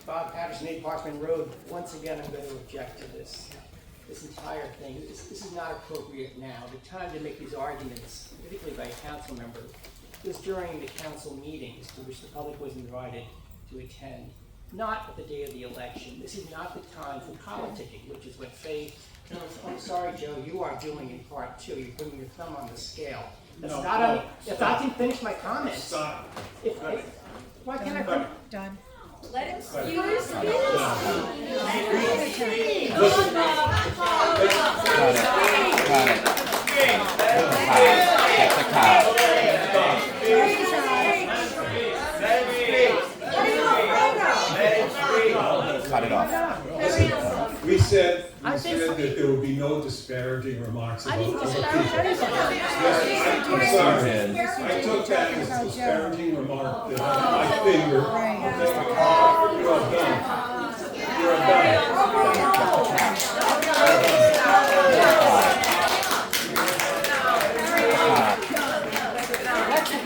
Bob Patterson, 8 Parkman Road. Once again, I'm going to object to this entire thing. This is not appropriate now. The time to make these arguments, particularly by a council member, was during the council meetings to which the public was invited to attend, not at the day of the election. This is not the time for politicking, which is what Faye, I'm sorry, Joe, you are doing in part two. You're putting your thumb on the scale. That's not on. If I can finish my comments. Stop. Why can't I finish? Done. Let him speak. Let him speak. That's a cop. Cut it off. We said that there would be no disparaging remarks about other people. I'm sorry. I took that as a disparaging remark that I finger. You're done. You're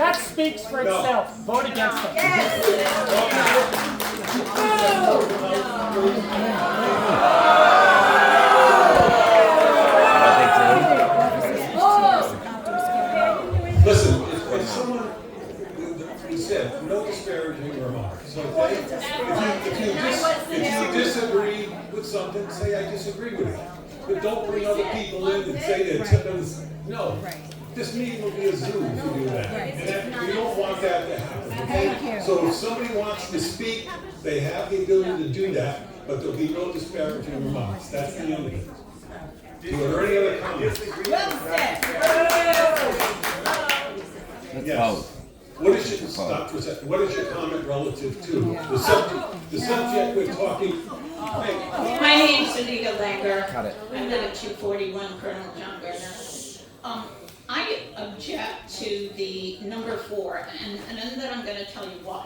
That speaks for itself. Vote against it. Listen, if someone, we said, no disparaging remarks, okay? If you disagree with something, say I disagree with it. But don't bring other people in and say that, no. This meeting will be a Zoom if you do that. And we don't want that to happen, okay? So if somebody wants to speak, they have the ability to do that, but there'll be no disparaging remarks. That's the only thing. Are there any other comments? Yes. What is your comment relative to the subject we're talking? My name's Anita Langer. Got it. I live at 241 Colonel John Gardner. I object to the number 4, and then I'm going to tell you why.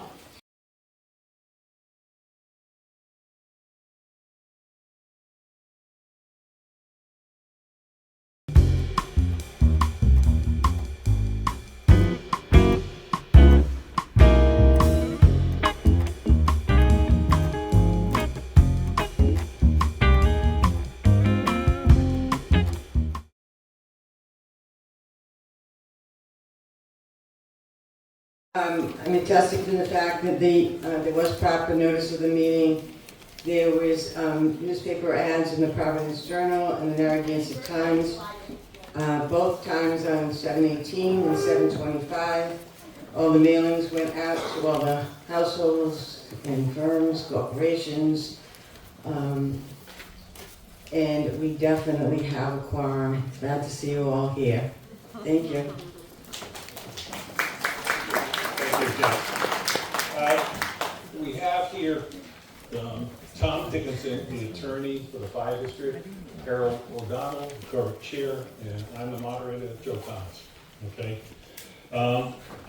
I'm attesting to the fact that there was proper notice of the meeting. There was newspaper ads in the Providence Journal and the Narragansett Times, both times on 7/18 and 7/25. All the mailings went out to all the households and firms, corporations, and we definitely have a quorum. Glad to see you all here. Thank you. We have here Tom Dickinson, the attorney for the Fire District, Carol O'Donnell, current chair, and I'm the moderator, Joe Thomas. Okay.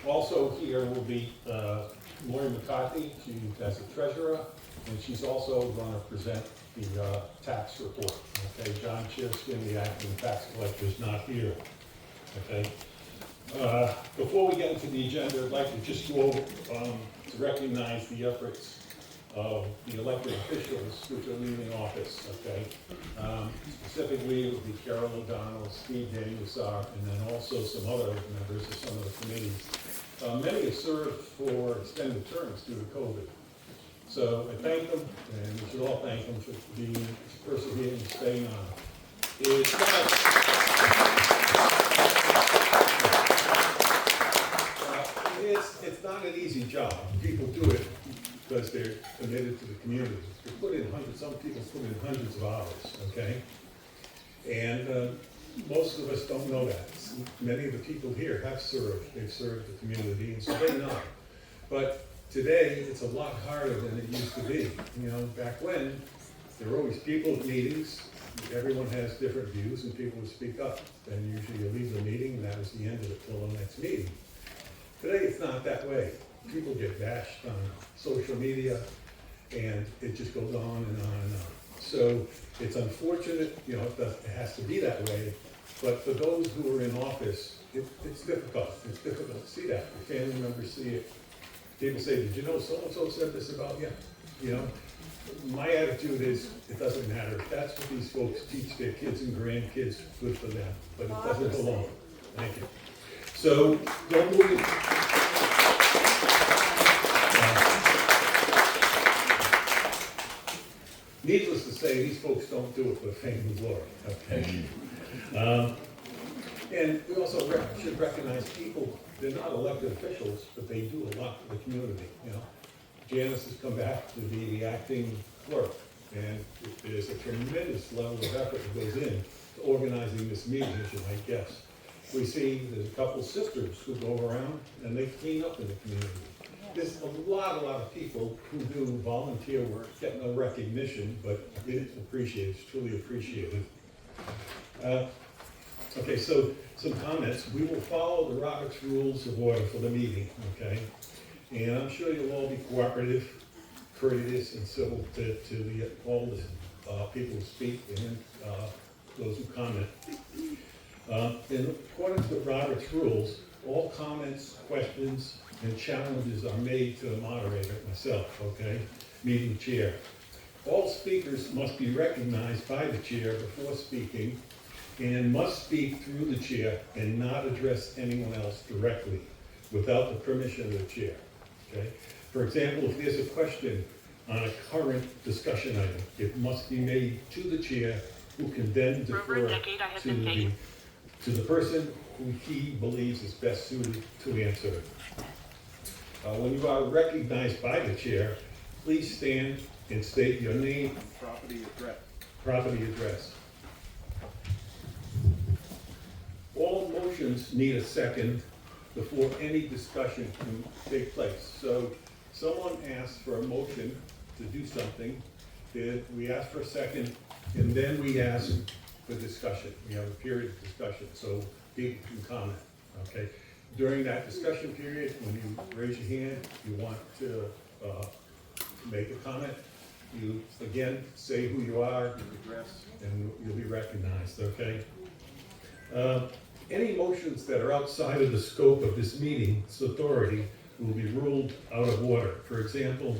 Also here will be Lori McCarthy. She has a treasurer, and she's also going to present the tax report. Okay. John Cheerskin, the acting tax collector, is not here. Okay. Before we get into the agenda, I'd like to just go over to recognize the efforts of the elected officials which are leaving office, okay? Specifically, it would be Carol O'Donnell, Steve Danielsar, and then also some other members of some of the committees. Many have served for extended terms due to COVID. So I thank them, and we should all thank them for being persevering and staying on. It's not an easy job. People do it because they're committed to the community. They put in some people put in hundreds of hours, okay? And most of us don't know that. Many of the people here have served. They've served the community, and so they know. But today, it's a lot harder than it used to be. You know, back when, there were always people at meetings. Everyone has different views, and people would speak up. Then usually you leave the meeting, and that was the end of it till the next meeting. Today, it's not that way. People get bashed on social media, and it just goes on and on and on. So it's unfortunate, you know, it has to be that way, but for those who are in office, it's difficult. It's difficult to see that. Your family members see it. People say, did you know so-and-so said this about you? You know, my attitude is, it doesn't matter. If that's what these folks teach their kids and grandkids, good for them, but it doesn't belong. Thank you. So, don't move. Needless to say, these folks don't do it for fame and glory, okay? And we also should recognize people, they're not elected officials, but they do a lot for the community, you know? Janice has come back to be the acting clerk, and there's a tremendous level of effort that goes in to organizing this meeting, as you might guess. We see there's a couple sisters who go around and they clean up in the community. There's a lot of people who do volunteer work, get no recognition, but it's appreciated, it's truly appreciated. Okay, so some comments. We will follow the Robert's Rules of Order for the meeting, okay? And I'm sure you'll all be cooperative, courteous, and civil to all the people who speak and those who comment. In accordance with Robert's Rules, all comments, questions, and challenges are made to the moderator, myself, okay, meeting chair. All speakers must be recognized by the chair before speaking and must speak through the chair and not address anyone else directly without the permission of the chair, okay? For example, if there's a question on a current discussion item, it must be made to the chair, who can then defer to the person who he believes is best suited to answer it. When you are recognized by the chair, please stand and state your name, property address. All motions need a second before any discussion can take place. So someone asks for a motion to do something, then we ask for a second, and then we ask for discussion. We have a period of discussion, so people can comment, okay? During that discussion period, when you raise your hand, you want to make a comment, you again say who you are, your address, and you'll be recognized, okay? Any motions that are outside of the scope of this meeting's authority will be ruled out of order. For example,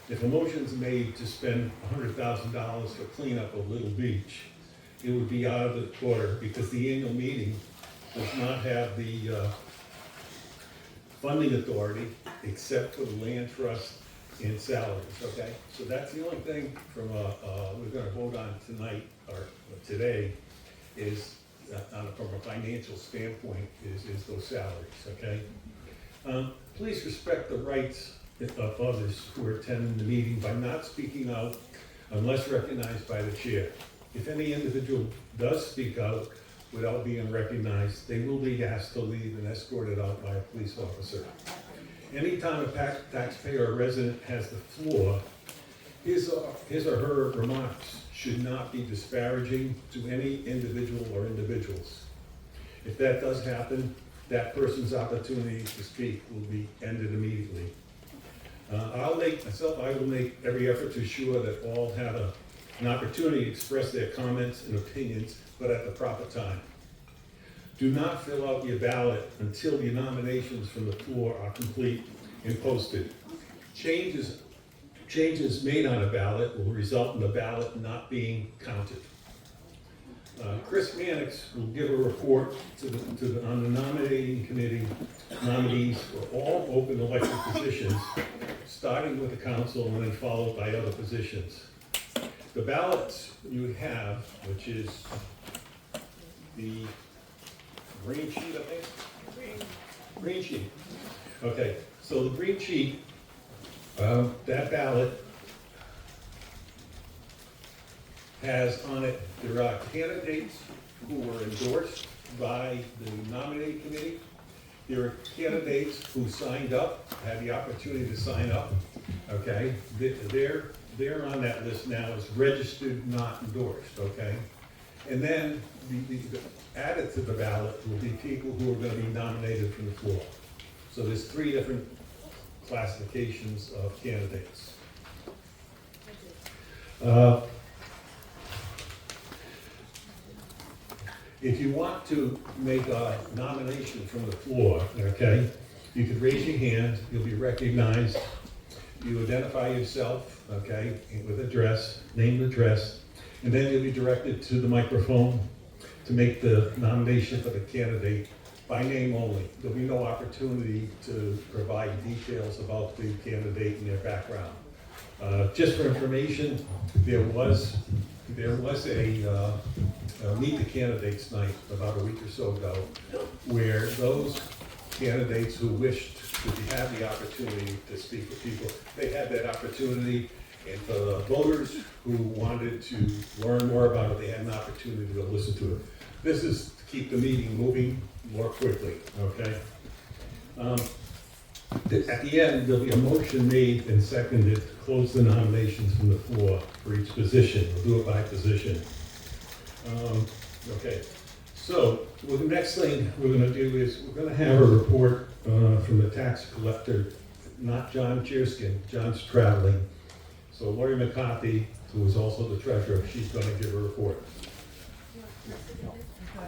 if a motion's made to spend $100,000 for cleanup of Little Beach, it would be out of the order because the annual meeting does not have the funding authority except for the land trust and salaries, okay? So that's the only thing from we're gonna vote on tonight, or today, is from a financial standpoint, is those salaries, okay? Please respect the rights of others who are attending the meeting by not speaking out unless recognized by the chair. If any individual does speak out without being recognized, they will be asked to leave and escorted out by a police officer. Anytime a taxpayer or resident has the floor, his or her remarks should not be disparaging to any individual or individuals. If that does happen, that person's opportunity to speak will be ended immediately. I will make every effort to ensure that all have an opportunity to express their comments and opinions, but at the proper time. Do not fill out your ballot until the nominations from the floor are complete and posted. Changes made on a ballot will result in the ballot not being counted. Chris Mannix will give a report on the nominating committee nominees for all open elected positions, starting with the council and then followed by other positions. The ballots you have, which is the green sheet, I think? Green sheet. Okay, so the green sheet, that ballot has on it, there are candidates who were endorsed by the nominating committee. There are candidates who signed up, had the opportunity to sign up, okay? They're on that list now as registered, not endorsed, okay? And then added to the ballot will be people who are gonna be nominated from the floor. So there's 3 different classifications of candidates. If you want to make a nomination from the floor, okay, you could raise your hand, you'll be recognized, You identify yourself, okay, with address, name and address, and then you'll be directed to the microphone to make the nomination for the candidate by name only. There'll be no opportunity to provide details about the candidate and their background. Just for information, there was a Meet the Candidates night about a week or so ago, where those candidates who wished to have the opportunity to speak with people, they had that opportunity. And for the voters who wanted to learn more about it, they had an opportunity to listen to it. This is to keep the meeting moving more quickly, okay? At the end, there'll be a motion made and seconded to close the nominations from the floor for each position. We'll do it by position. Okay, so well, the next thing we're going to do is we're going to have a report from the tax collector, not John Cheerskin. John's traveling. So Lori McCarthy, who is also the treasurer, she's going to give a report.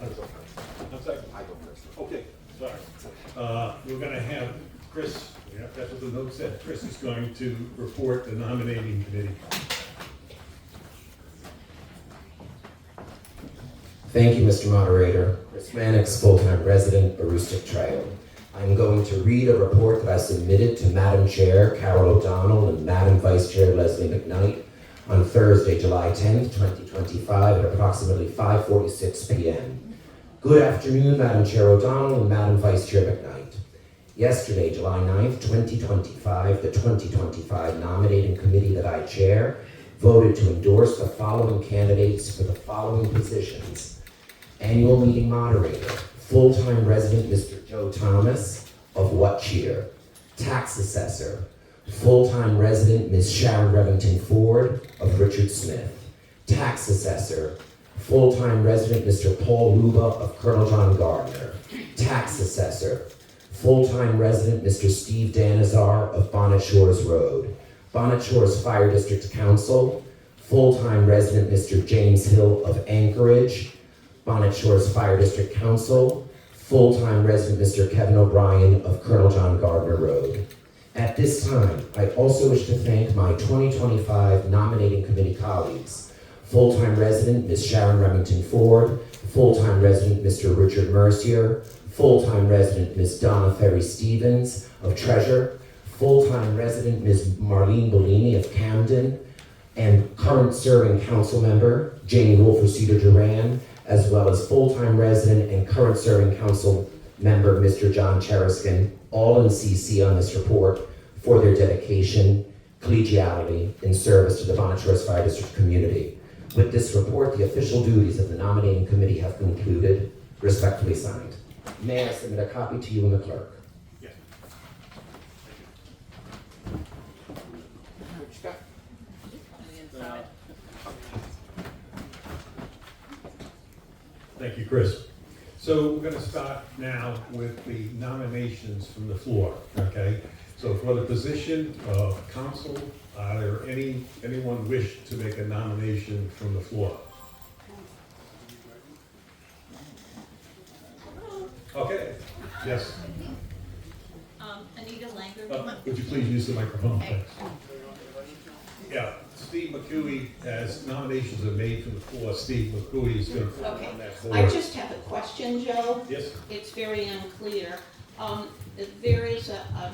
I'm sorry. Okay, sorry. We're going to have Chris, yeah, that's what the note said. Chris is going to report the nominating committee. Thank you, Mr. Moderator. Chris Mannix, full-time resident, Aroostook Trail. I'm going to read a report that I submitted to Madam Chair Carol O'Donnell and Madam Vice Chair Leslie McKnight on Thursday, July 10th, 2025 at approximately 5:46 p.m. Good afternoon, Madam Chair O'Donnell and Madam Vice Chair McKnight. Yesterday, July 9th, 2025, the 2025 nominating committee that I chair voted to endorse the following candidates for the following positions. Annual meeting moderator, full-time resident Mr. Joe Thomas of Whatcheer. Tax assessor, full-time resident Ms. Sharon Revington Ford of Richard Smith. Tax assessor, full-time resident Mr. Paul Luba of Colonel John Gardner. Tax assessor, full-time resident Mr. Steve Danazar of Bonnet Shores Road. Bonnet Shores Fire District Council, full-time resident Mr. James Hill of Anchorage. Bonnet Shores Fire District Council, full-time resident Mr. Kevin O'Brien of Colonel John Gardner Road. At this time, I also wish to thank my 2025 nominating committee colleagues, full-time resident Ms. Sharon Remington Ford, full-time resident Mr. Richard Mercier, full-time resident Ms. Donna Ferry Stevens of Treasure, full-time resident Ms. Marlene Bellini of Camden, and current serving council member Janie Wolf of Cedar Duran, as well as full-time resident and current serving council member Mr. John Cheriskin, all in CC on this report for their dedication, collegiality, and service to the Bonnet Shores Fire District community. With this report, the official duties of the nominating committee have concluded. Respectfully signed. May I submit a copy to you and the clerk? Yes. Thank you, Chris. So we're going to start now with the nominations from the floor, okay? So for the position of council, are there anyone wish to make a nomination from the floor? Okay, yes. Anita Langer. Would you please use the microphone, Okay. thanks. Yeah, Steve McCooey, as nominations are made from the floor, Steve McCooey is going to put Okay. on that board. I just have a question, Joe. Yes, It's very unclear. There is a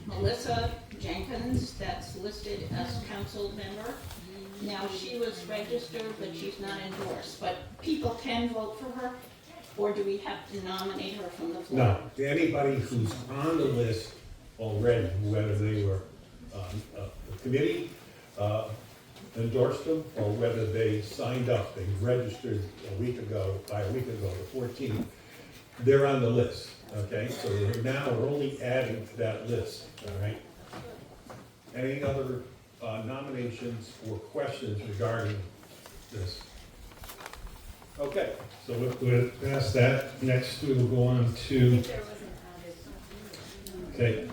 Melissa Jenkins that's listed as council member. Now, she was registered, but she's not endorsed. But people can vote for her, or do we have to nominate her from the floor? no, anybody who's on the list already, whether they were, the committee endorsed them, or whether they signed up, they registered by a week ago, the 14th, they're on the list, okay? So now we're only adding to that list, all right? Any other nominations or questions regarding this? Okay, so we'll pass that. Next, we will go on to, okay.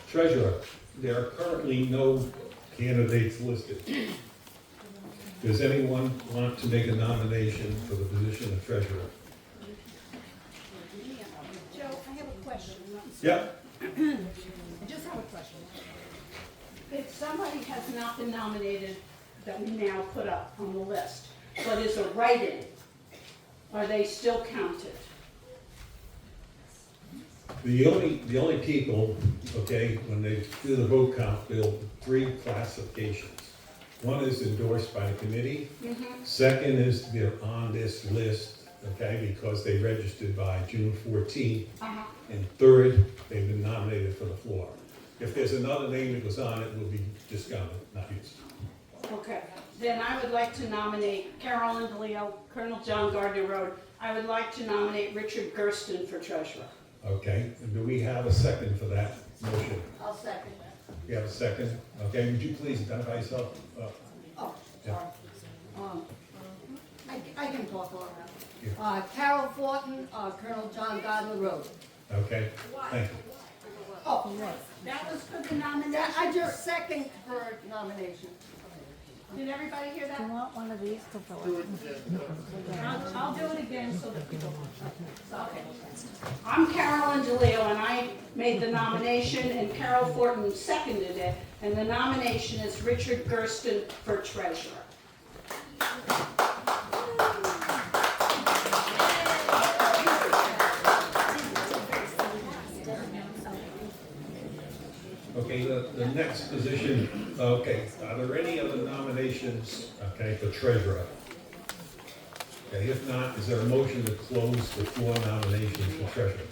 Treasurer, there are currently no candidates listed. Does anyone want to make a nomination for the position of treasurer? Joe, I have a question. Yeah, I just have a if somebody has not been nominated that we now put up on the list, but is a write-in, are they still counted? The only people, okay, when they do the vote count, they'll three classifications. One is endorsed by the committee. Second is they're on this list, okay, because they registered by June 14th. And third, they've been nominated for the floor. If there's another name that goes on, it will be discounted, not used. Okay, then I would like to nominate Carolyn DeLeo, Colonel John Gardner Road. I would like to nominate Richard Gersten for treasurer. Okay, and do we have a second for that motion? I'll second that. You have a second? Okay, would you please identify yourself? Oh, Yeah. sorry. I can talk all Yeah. around. Carol Fortin, Colonel John Gardner Road. Okay, thank you. Oh, That was for the nomination. yeah, I just second for nomination. Did everybody hear that? You want one of these to fill it? I'll do it again so that people. Okay. I'm Carolyn DeLeo, and I made the nomination, and Carol Fortin seconded it, and the nomination is Richard Gersten for treasurer. Okay, the next position, okay, are there any other nominations, okay, for treasurer? Okay, if not, is there a motion to close the four nominations for treasurer?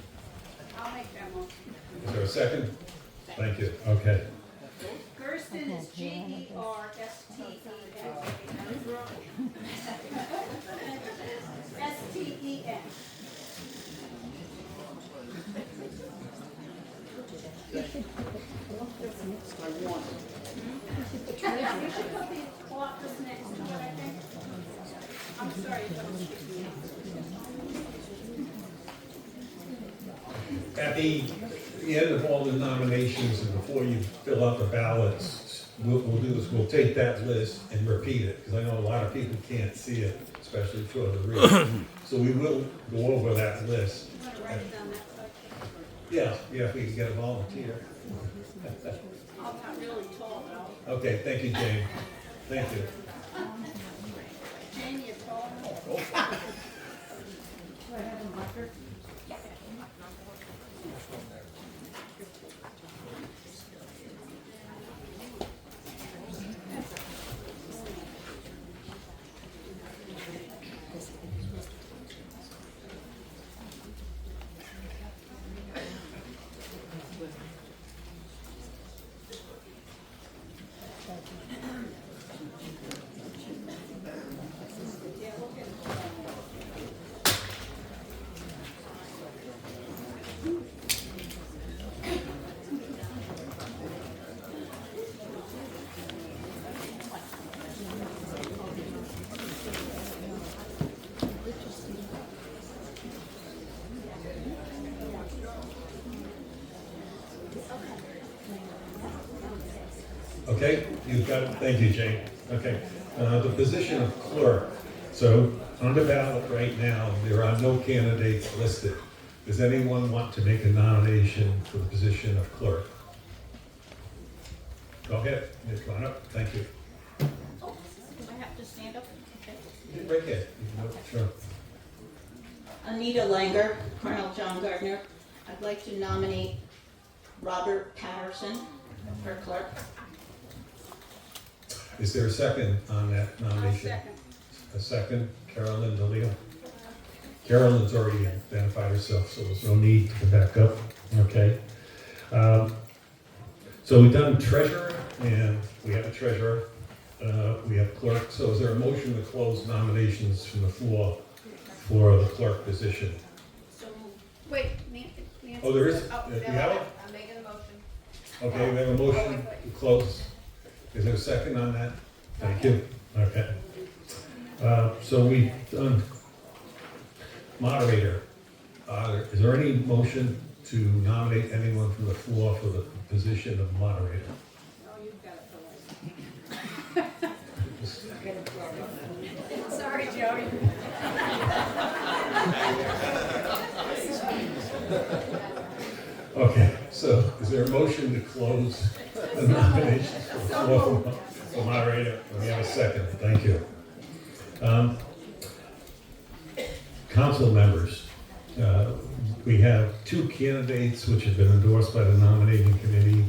I'll make that motion. Is there a second? Thank you, okay. Gersten is Gersten. Sten. You should put the office next to it, I think. I'm sorry, At the end of all the nominations and before you fill out the ballots, we'll do is we'll take that list and repeat it, because I know a lot of people can't see it, especially for the read. So we will go over that list. I'm gonna write it down that side. Yeah, if we can get a volunteer. I'm not really tall though. Okay, thank you, Jane. Thank you. Jane, you're tall. Oh, Do I have a marker? Okay, you've got it. Thank you, Jane. Okay, the position of clerk. So on the ballot right now, there are no candidates listed. Does anyone want to make a nomination for the position of clerk? Go ahead, Ms. Come on up. Thank you. Oh, do I have to stand up? Okay. Right here. Sure. Anita Langer, Colonel John Gardner. I'd like to nominate Robert Patterson for clerk. Is there a second on that nomination? A second, Carolyn DeLeo. Carolyn's already identified herself, so there's no need to come back up. Okay. So we've done treasurer, and we have a treasurer. We have clerk. So is there a motion to close nominations from the floor for the clerk position? Wait, Nancy. Oh, there is? Oh, You have it? I'm making a motion. Okay, we have a motion to close. Is there a second on that? Thank you. Okay. So we've done moderator. Is there any motion to nominate anyone from the floor for the position of moderator? Oh, you've got it for us. Sorry, Joey. Okay, so is there a motion to close the nominations for the floor for moderator. We have a second. Thank you. Council members, we have two candidates which have been endorsed by the nominating committee,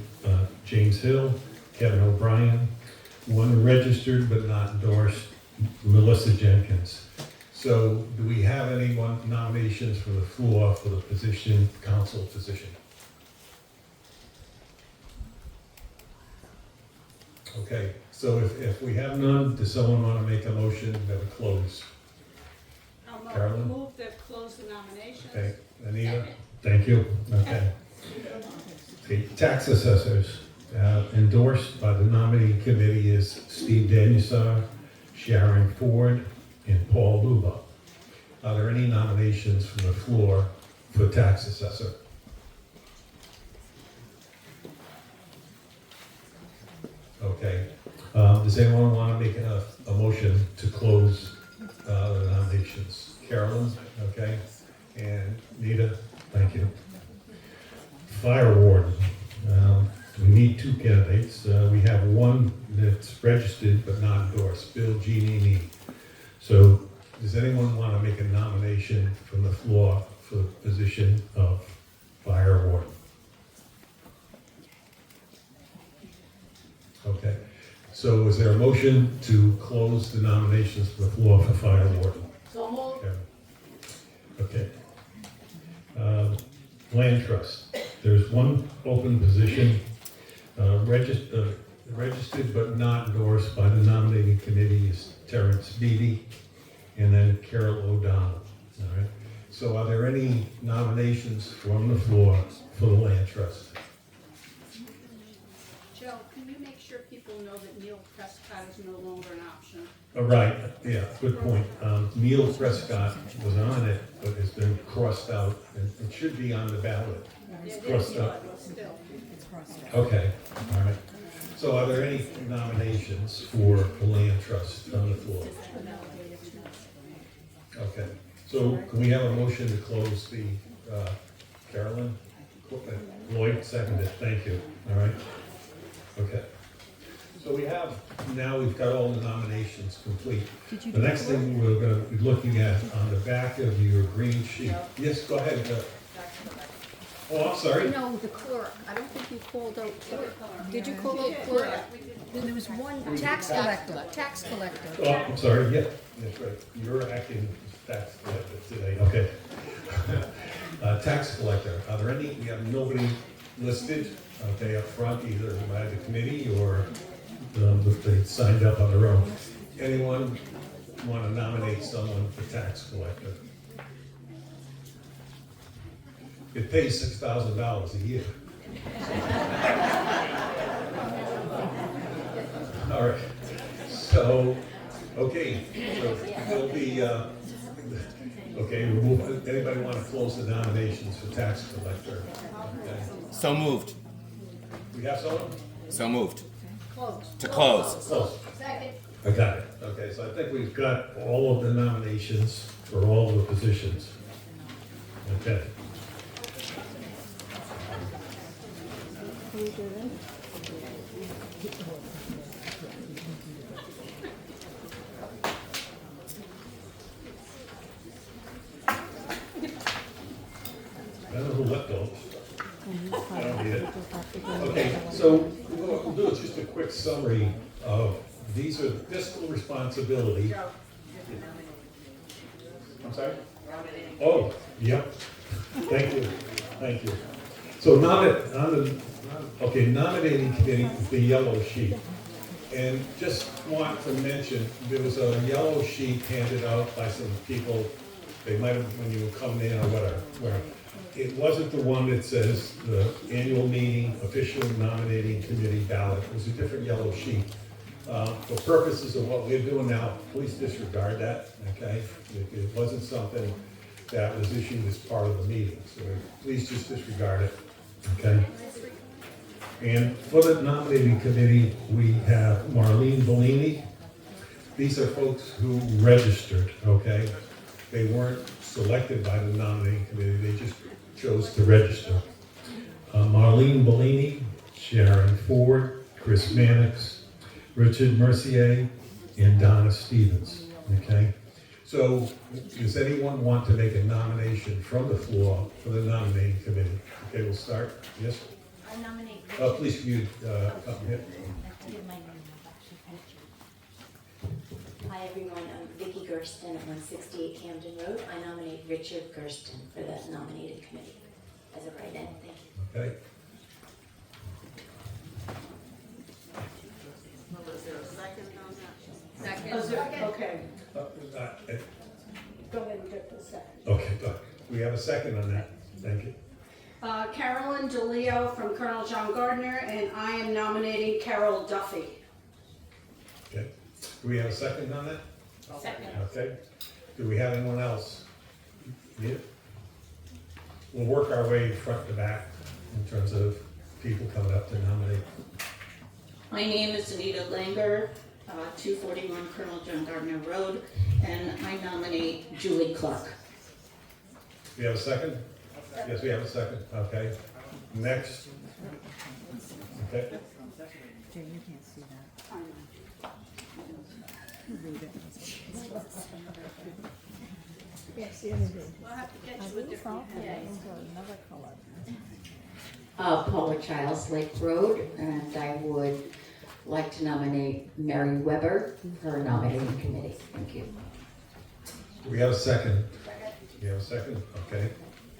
James Hill, Kevin O'Brien, one registered but not endorsed, Melissa Jenkins. So do we have anyone nominations for the floor for the position, council position? Okay, so if we have none, does someone want to make a motion that we close? Carolyn? Move that close the nominations. Okay, Anita? Thank you. Okay. Okay, tax assessors, endorsed by the nominating committee is Steve Danielsar, Sharon Ford, and Paul Luba. Are there any nominations from the floor for tax assessor? Okay. Does anyone want to make a motion to close the nominations? Carolyn, okay, and Nita, thank you. Fire warden, we need two candidates. We have one that's registered but not endorsed, Bill Giannini. So does anyone want to make a nomination from the floor for the position of fire warden? Okay, so is there a motion to close the nominations from the floor for fire warden? So moved. Okay. Land trust, there's one open position, registered but not endorsed by the nominating committee is Terrence Beatty, and then Carol O'Donnell. All right. So are there any nominations from the floor for the land trust? Joe, can you make sure people know that Neil Prescott is no longer an option? Right, yeah, good point. Neil Prescott was on it, but has been crossed out, and it should be on the ballot. It's crossed out. Still. Okay, all right. So are there any nominations for the land trust from the floor? Okay, so can we have a motion to close the, Carolyn? Lloyd seconded, thank you, all right? Okay. So we've got all the nominations complete. The next thing we're gonna be looking at on the back of your green sheet. Yes, go ahead. Oh, I'm sorry. No, the clerk. I don't think you called out clerk. Did you call out clerk? There was one tax collector, Oh, I'm sorry, yeah, that's right. You're acting tax collector today, okay. Tax collector, are there any, we have nobody listed, okay, up front, either by the committee or if they signed up on their own. Anyone want to nominate someone for tax collector? It pays $6,000 a year. All right, so, okay, so there'll be, okay, we'll move, anybody want to close the nominations for tax collector? Okay. So moved. We have someone? So moved. Close. To close. Close. Second. I got it. Okay, so I think we've got all of the nominations for all of the positions. Okay. I don't know who left those. I don't need it. Okay, so what we'll do is just a quick summary of, these are fiscal responsibility. I'm sorry? Oh, yep. Thank you, thank you. So nominating committee, the yellow sheet. And just want to mention, there was a yellow sheet handed out by some people, they might have, when you were coming in or whatever. It wasn't the one that says the annual meeting official nominating committee ballot. It was a different yellow sheet. For purposes of what we're doing now, please disregard that, okay? It wasn't something that was issued as part of the meeting, so please just disregard it, okay? And for the nominating committee, we have Marlene Bellini. These are folks who registered, okay? They weren't selected by the nominating committee, they just chose to register. Marlene Bellini, Sharon Ford, Chris Mannix, Richard Mercier, and Donna Stevens, okay? So, does anyone want to make a nomination from the floor for the nominating committee? Okay, we'll start, yes? I nominate. Please, can you, come here? Hi everyone, I'm Vicki Gersten at 168 Camden Road. I nominate Richard Gersten for the nominating committee as a write-in. Thank you. Okay. Well, is there a second on that? Second. Oh, is there- Okay, Uh, go ahead and get the second. Okay, good. We have a second on that. Thank you. Carolyn DeLeo from Colonel John Gardner, and I am nominating Carol Duffy. Okay. Do we have a second on that? Second. Okay. Do we have anyone else? Yeah. We'll work our way front to back in terms of people coming up to nominate. My name is Anita Langer, 241 Colonel John Gardner Road, and I nominate Julie Clark. We have a second? Yes, we have a second. Okay. Next. Okay. We'll have to get you a different head. Paula Childs, Lake Road, and I would like to nominate Mary Weber for nominating committee. Thank you. Do we have a second? We have a second? Okay.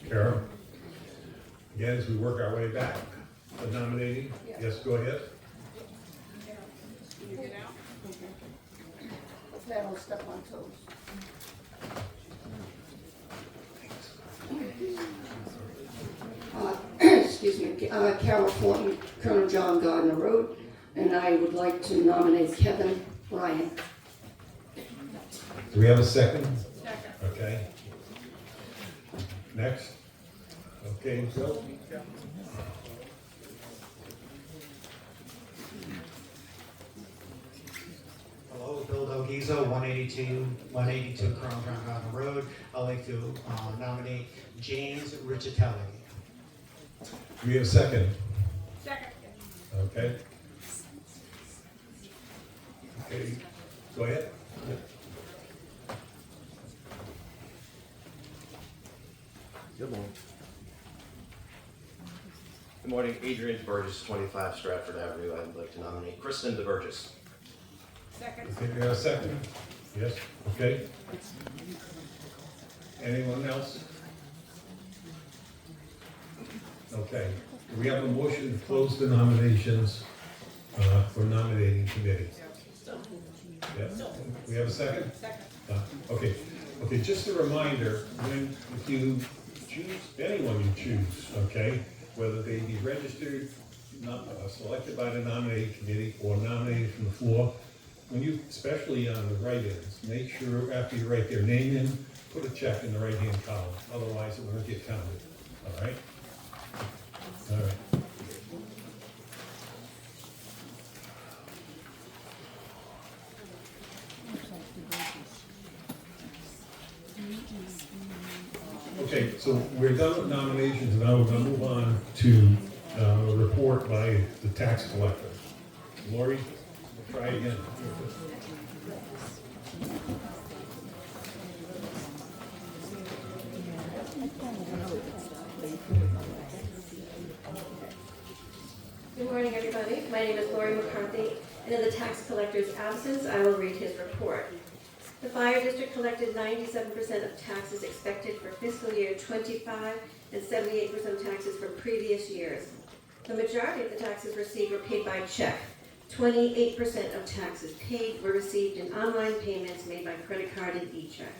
Carol? Again, as we work our way back, the nominating, yes, go ahead. Can you get out? Hopefully I don't step on toes. Excuse me, Carol Thornton, Colonel John Gardner Road, and I would like to nominate Kevin Bryan. Do we have a second? Okay. Next. Okay, Bill? Hello, Bill Delgizo, 182 Colonel John Gardner Road. I'd like to nominate James Riccitelli. Do we have a second? Second. Okay. Okay, go ahead. Good morning. Good morning, Adrian DeBurgess, 25 Stratford Avenue. I'd like to nominate Kristen DeBurgess. Second. Okay, we have a second? Yes, okay. Anyone else? Okay, we have a motion to close the nominations for nominating committee. Yes, we have a second? Second. Okay, just a reminder, if you choose, anyone you choose, okay, whether they be registered, selected by the nominating committee or nominated from the floor, when you, especially on the write-ins, make sure after you write their name in, put a check in the right-hand column, otherwise it won't get counted, all right? All right. Okay, so we're done with nominations, and now we're gonna move on to a report by the tax collector. Lori, we'll try again. Good morning, everybody. My name is Lori McCarthy, and in the tax collector's absence, I will read his report. The fire district collected 97% of taxes expected for fiscal year '25 and 78% of taxes from previous years. The majority of the taxes received were paid by check. 28% of taxes paid were received in online payments made by credit card and e-check.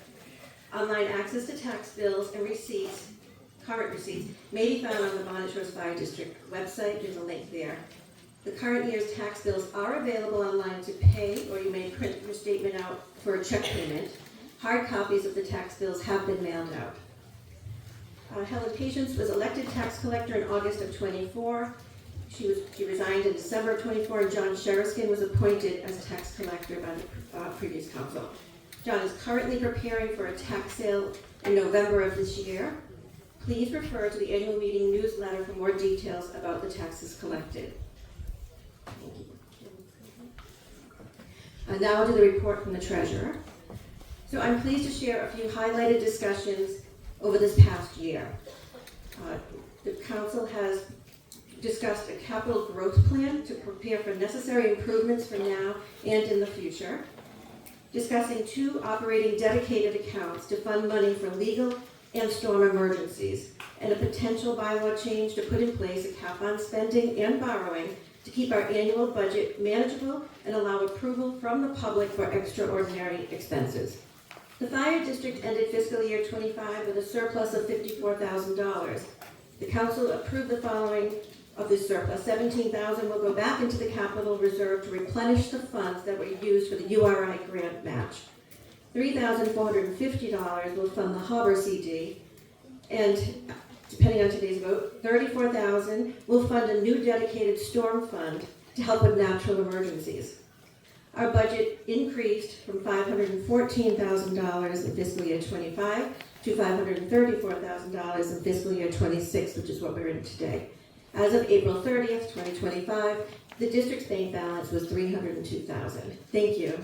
Online access to tax bills and receipts, current receipts, may be found on the Bonnet Shores Fire District website. There's a link there. The current year's tax bills are available online to pay, or you may print your statement out for a check payment. Hard copies of the tax bills have been mailed out. Helen Patience was elected tax collector in August of '24. She resigned in December of '24, and John Sheriskin was appointed as tax collector by the previous council. John is currently preparing for a tax sale in November of this year. Please refer to the annual meeting newsletter for more details about the taxes collected. Now I'll do the report from the treasurer. So I'm pleased to share a few highlighted discussions over this past year. The council has discussed a capital growth plan to prepare for necessary improvements for now and in the future. Discussing 2 operating dedicated accounts to fund money for legal and storm emergencies, and a potential bylaw change to put in place a cap on spending and borrowing to keep our annual budget manageable and allow approval from the public for extraordinary expenses. The fire district ended fiscal year 25 with a surplus of $54,000. The council approved the following of this surplus. $17,000 will go back into the capital reserve to replenish the funds that were used for the URI grant match. $3,450 will fund the harbor CD, and depending on today's vote, $34,000 will fund a new dedicated storm fund to help with natural emergencies. Our budget increased from $514,000 in fiscal year 25 to $534,000 in fiscal year 26, which is what we're in today. As of April 30th, 2025, the district's bank balance was $302,000. Thank you.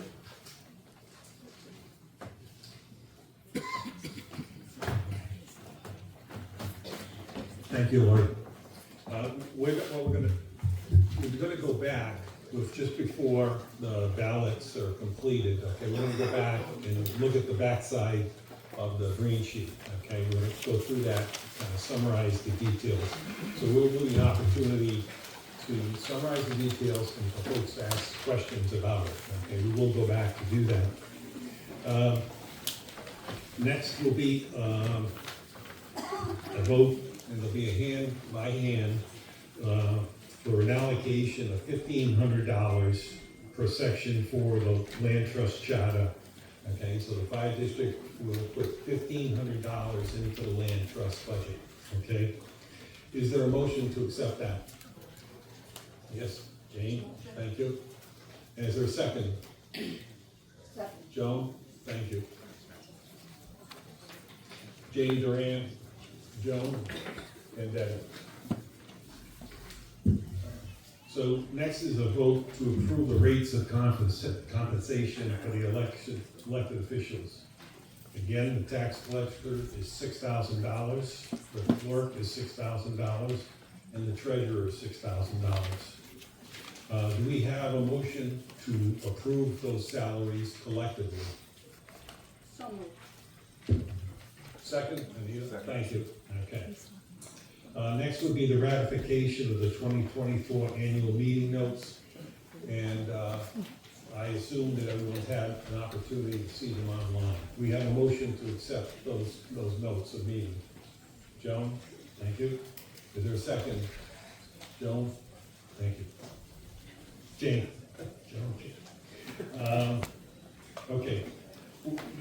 Thank you, Lori. We're gonna go back with just before the ballots are completed, okay? We're gonna go back and look at the backside of the green sheet, okay? We're gonna go through that, kind of summarize the details. So we'll give you an opportunity to summarize the details and for folks to ask questions about it, okay? We will go back to do that. Next will be a vote, and there'll be a hand by hand for an allocation of $1,500 per section for the land trust charter. Okay, so the fire district will put $1,500 into the land trust budget. Okay, is there a motion to accept that? Yes, Jane, thank you. And is there a second? Second. Joan, thank you. Jane Duran, Joan, and Debbie. So next is a vote to approve the rates of compensation for the elected officials. Again, the tax collector is $6,000, the clerk is $6,000, and the treasurer is $6,000. Do we have a motion to approve those salaries collectively? So moved. Second, Anita, thank you. Okay. Next would be the ratification of the 2024 annual meeting notes. And I assume that everyone's had an opportunity to see them online. We have a motion to accept those notes of meeting. Joan, thank you. Is there a second? Joan, thank you. Jane. Joan. Okay.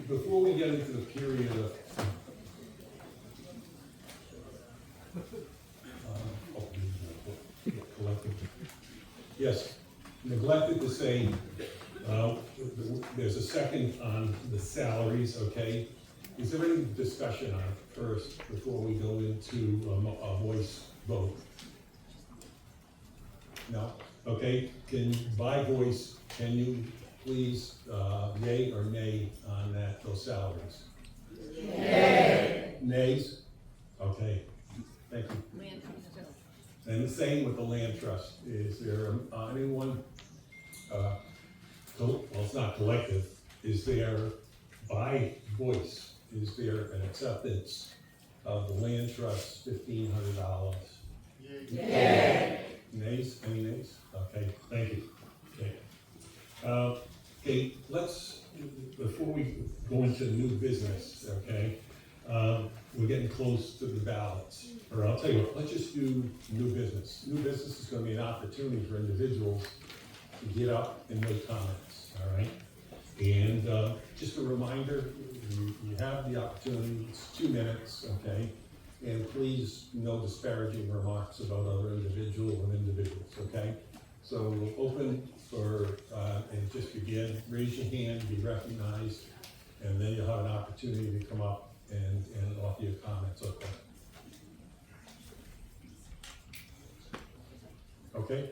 Before we get into the period of yes, neglected to say, there's a second on the salaries, okay? Is there any discussion on it first before we go into a voice vote? No? Okay, by voice, can you please yay or nay on those salaries? Yay. Nays? Okay, thank you. And the same with the land trust. Is there anyone, well, it's not collective, is there by voice, is there an acceptance of the land trust $1,500? Yay. Nays? Any nays? Okay, thank you. Okay. Okay, let's, before we go into new business, okay, we're getting close to the ballots. Or I'll tell you what, let's just do new business. New business is going to be an opportunity for individuals to get up and make comments, all right? And just a reminder, you have the opportunity, it's 2 minutes, okay? And please, no disparaging remarks about other individuals, okay? So we'll open for, and just begin, raise your hand, be recognized, and then you'll have an opportunity to come up and offer your comments, okay? Okay?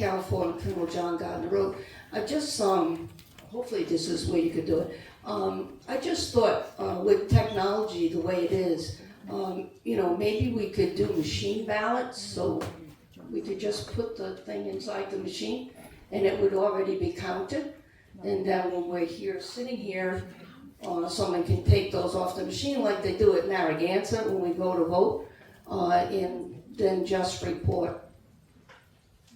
Carol Ford, Colonel John Gardner Road. I just, hopefully this is where you could do it. I just thought, with technology the way it is, maybe we could do machine ballots, so we could just put the thing inside the machine, and it would already be counted. And then when we're here, sitting here, someone can take those off the machine like they do at Narragansett when we go to vote, and then just report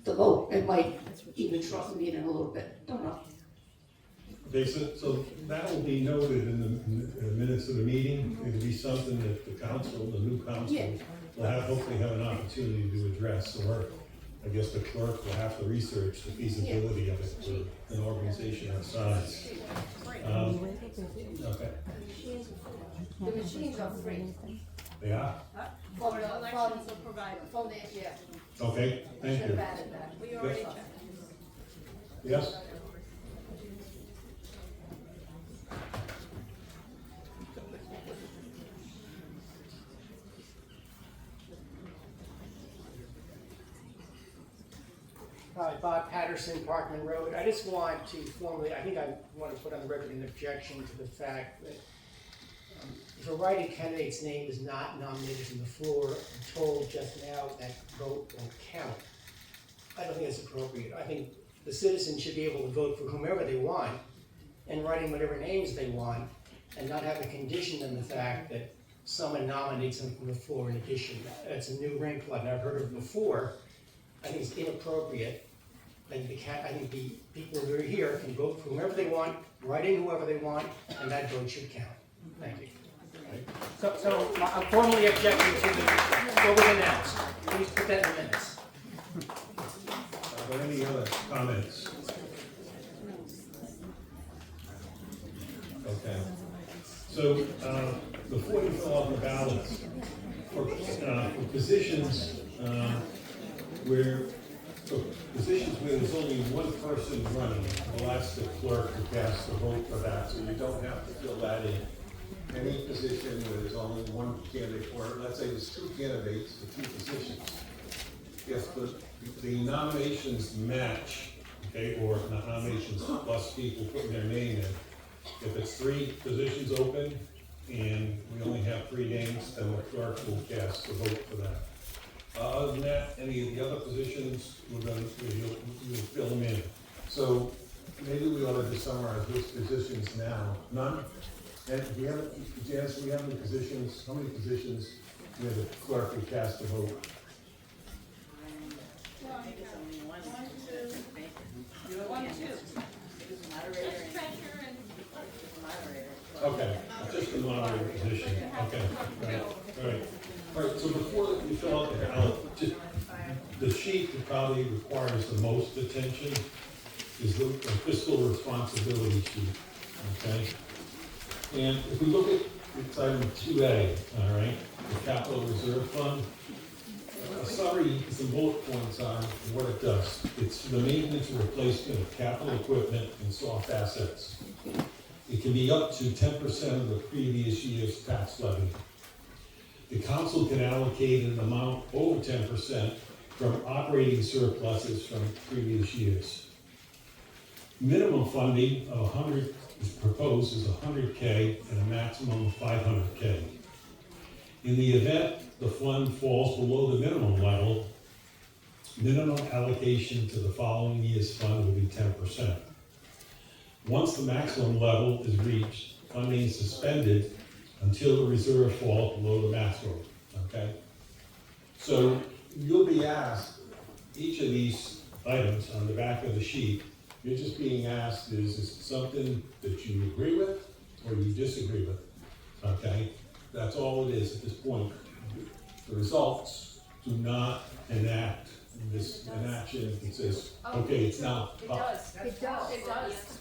the vote. It might even shorten the meeting a little bit, don't know. Okay, so that will be noted in the minutes of the meeting. It'll be something that the council, the new council, will hopefully have an opportunity to address, or I guess the clerk will have to research the feasibility of it for an organization our size. Okay. The machines are free. They are? From the, yeah. Okay, thank you. We already checked. Yes? Hi, Bob Patterson, Parkman Road. I just want to formally, I think I want to put on the record an objection to the fact that if a write-in candidate's name is not nominated from the floor, I'm told just now that vote won't count. I don't think that's appropriate. I think the citizens should be able to vote for whomever they want and write in whatever names they want and not have a condition on the fact that someone nominates them from the floor in addition. That's a new wrinkle I've never heard of before. I think it's inappropriate. I think the people who are here can vote for whomever they want, write in whoever they want, and that vote should count. Thank you. So I'm formally objecting to what was announced. Please put that in the minutes. Are there any other comments? Okay. So before you fill out the ballots, for positions where there's only one person running, we'll ask the clerk to cast the vote for that, so you don't have to fill that in. Any position where there's only one candidate, or let's say there's two candidates for two positions. If the nominations match, okay, or not nominations plus people putting their name in, if it's three positions open and we only have 3 names, then the clerk will cast the vote for that. Other than that, any of the other positions, we'll fill them in. So maybe we ought to just summarize which positions now. None? And Janice, do we have any positions, how many positions where the clerk will cast the vote? Okay, just the moderator position. Okay, right, all right. All right, so before we fill out the ballot, just the sheet that probably requires the most attention is the fiscal responsibility sheet, okay? And if we look at, it's item 2A, all right, the capital reserve fund, a summary, some bullet points on what it does. It's the maintenance and replacement of capital equipment and soft assets. It can be up to 10% of the previous year's tax levy. The council can allocate an amount over 10% from operating surpluses from previous years. Minimum funding of 100 is proposed as 100K and a maximum of 500K. In the event the fund falls below the minimum level, minimum allocation to the following year's fund will be 10%. Once the maximum level is reached, funding is suspended until the reserve falls below the maximum, okay? So you'll be asked, each of these items on the back of the sheet, you're just being asked, is this something that you agree with or you disagree with, okay? That's all it is at this point. The results do not enact an action that says, okay, it's now. It does.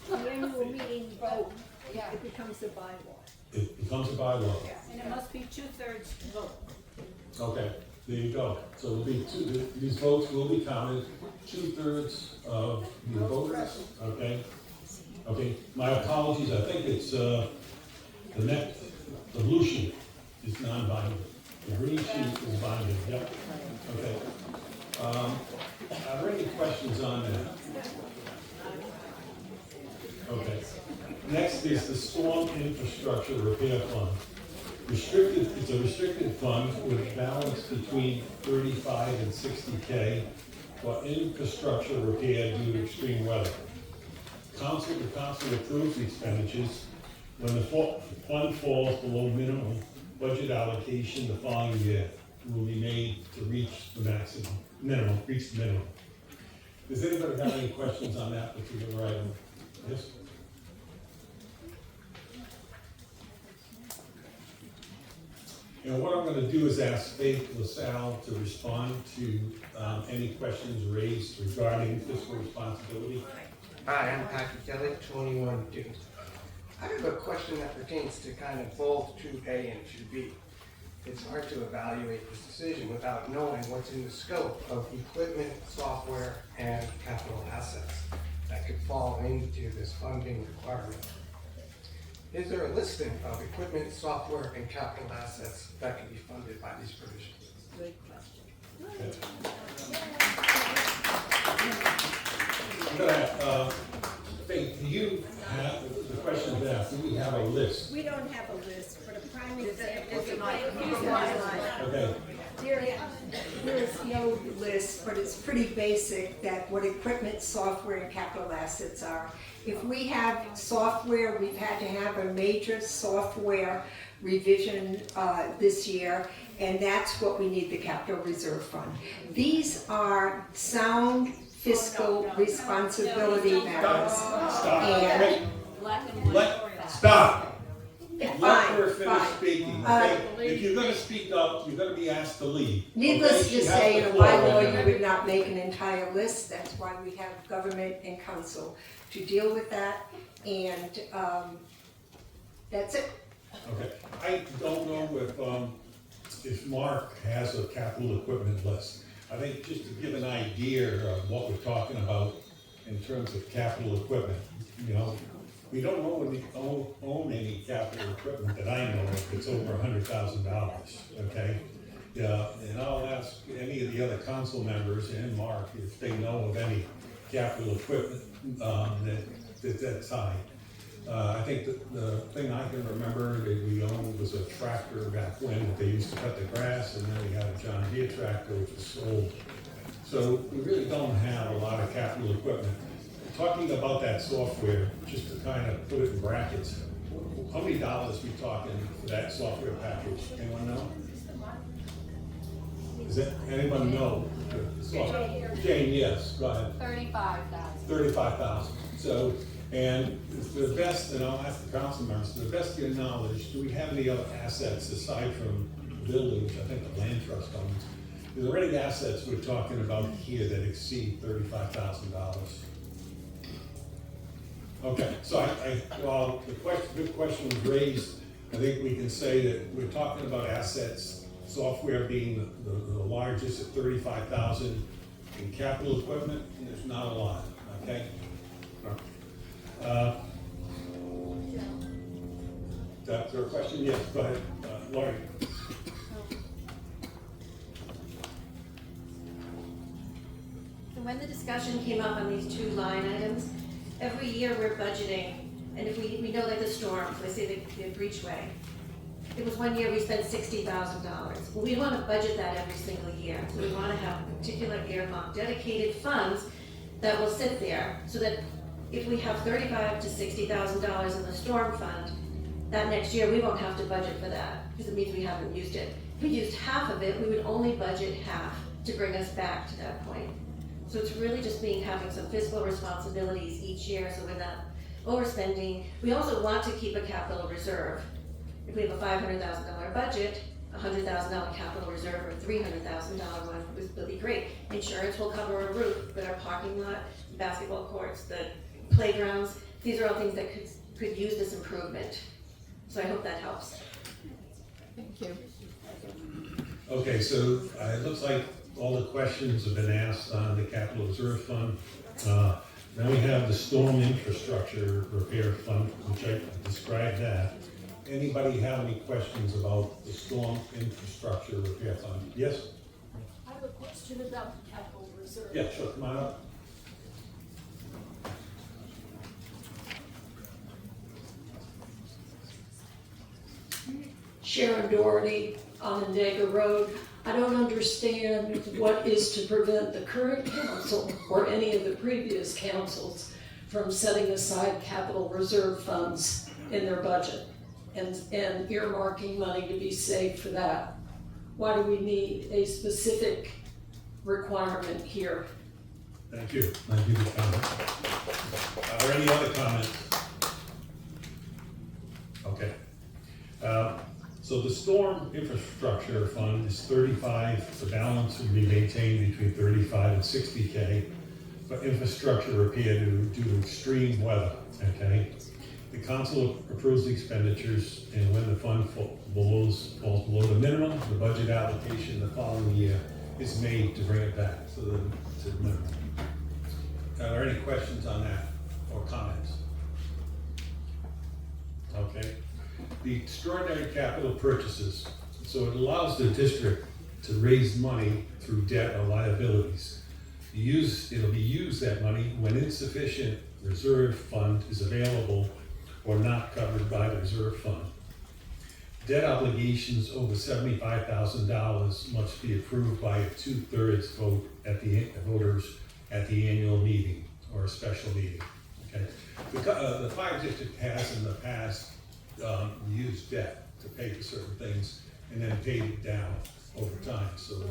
The annual meeting vote, it becomes a bylaw. It becomes a bylaw. And it must be 2/3 vote. Okay, there you go. So it'll be these votes will be counted, 2/3 of the voters, okay? Okay, my apologies, I think it's, the blue sheet is non-binding. The green sheet is binding, yep, okay. Are there any questions on that? Okay. Next is the Storm Infrastructure Repair Fund. It's a restricted fund with a balance between 35 and 60K for infrastructure repair due to extreme weather. The council approves the expenditures when the fund falls below minimum budget allocation the following year. Will be made to reach the minimum. Does anybody have any questions on that particular item? Yes? And what I'm going to do is ask Faith LaSalle to respond to any questions raised regarding fiscal responsibility. Hi, I'm Patrick Kelly, 21 Dickens. I have a question that pertains to kind of both 2A and 2B. It's hard to evaluate this decision without knowing what's in the scope of equipment, software, and capital assets that could fall into this funding requirement. Is there a listing of equipment, software, and capital assets that can be funded by these provisions? Good question. Faith, do you have, the question is asked, do we have a list? We don't have a list, but a prime example. Okay. There is no list, but it's pretty basic that what equipment, software, and capital assets are. If we have software, we've had to have a major software revision this year, and that's what we need the capital reserve fund. These are sound fiscal responsibility matters. Stop. Let her finish Fine. speaking. Okay? If you're going to speak up, you're going to be asked to leave. Needless Okay? to She say, has in a the floor bylaw, right you now. would not make an entire list. That's why we have government and council to deal with that, and that's it. Okay. I don't know if Mark has a capital equipment list. I think just to give an idea of what we're talking about in terms of capital equipment, you know, we don't own any capital equipment that I know of that's over $100,000, okay? Yeah, and I'll ask any of the other council members and Mark if they know of any capital equipment that's high. I think the thing I can remember that we owned was a tractor back when that they used to cut the grass, and then we had a John Deere tractor which was sold. So we really don't have a lot of capital equipment. Talking about that software, just to kind of put it in brackets, how many dollars we talking for that software package? Anyone know? Does that, anyone know? Jane, yes, go ahead. 35,000. 35,000. So, and to the best, and I'll ask the council members, to the best of your knowledge, do we have any other assets aside from buildings? I think the land trust owns. Is there any assets we're talking about here that exceed $35,000? Okay, so while the good question was raised, I think we can say that we're talking about assets, software being the largest at 35,000, and capital equipment, there's not a lot, okay? That's your question? Yes, go ahead, Laurie. So when the discussion came up on these two line items, every year we're budgeting, and if we know that the storms, let's say the breachway, it was one year we spent $60,000. Well, we want to budget that every single year. So we want to have particular earmarked dedicated funds that will sit there so that if we have $35,000 to $60,000 in the storm fund, that next year we won't have to budget for that because it means we haven't used it. If we used half of it, we would only budget half to bring us back to that point. So it's really just having some fiscal responsibilities each year so we're not overspending. We also want to keep a capital reserve. If we have a $500,000 budget, a $100,000 capital reserve or a $300,000 one would be great. Insurance will cover a roof, but our parking lot, basketball courts, the playgrounds, these are all things that could use this improvement. So I hope that helps. Thank you. Okay, so it looks like all the questions have been asked on the capital reserve fund. Now we have the storm infrastructure repair fund, which I described that. Anybody have any questions about the storm infrastructure repair fund? Yes? I have a question about the capital reserve. Yeah, sure, come on up. Sharon Doherty, Onondaga Road. I don't understand what is to prevent the current council or any of the previous councils from setting aside capital reserve funds in their budget and earmarking money to be saved for that. Why do we need a specific requirement here? Thank you. Thank you for the comment. Are there any other comments? Okay. So the storm infrastructure fund is 35, the balance will be maintained between 35 and 60K for infrastructure repair due to extreme weather, okay? The council approves the expenditures, and when the fund falls below the minimum, the budget allocation the following year is made to bring it back to the minimum. Are there any questions on that or comments? Okay. The extraordinary capital purchases, so it allows the district to raise money through debt or liabilities. It'll be used, that money, when insufficient reserve fund is available or not covered by the reserve fund. Debt obligations over $75,000 must be approved by a 2/3 vote at the voters at the annual meeting or a special meeting. Okay, the fire district has in the past used debt to pay for certain things and then paid it down over time. So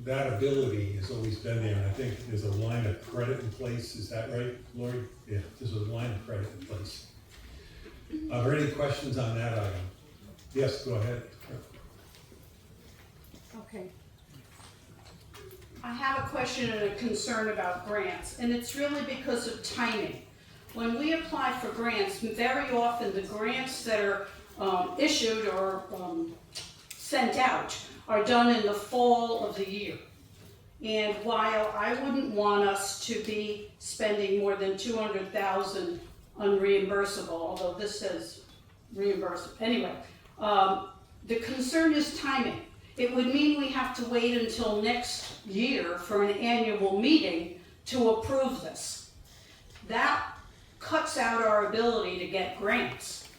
that ability has always been there, and I think there's a line of credit in place. Is that right, Lori? Yeah, there's a line of credit in place. Are there any questions on that item? Yes, go ahead. Okay. I have a question and a concern about grants, and it's really because of timing. When we apply for grants, very often the grants that are issued or sent out are done in the fall of the year. And while I wouldn't want us to be spending more than $200,000 unreimbursable, although this says reimbursable. Anyway, the concern is timing. It would mean we have to wait until next year for an annual meeting to approve this. That cuts out our ability to get grants.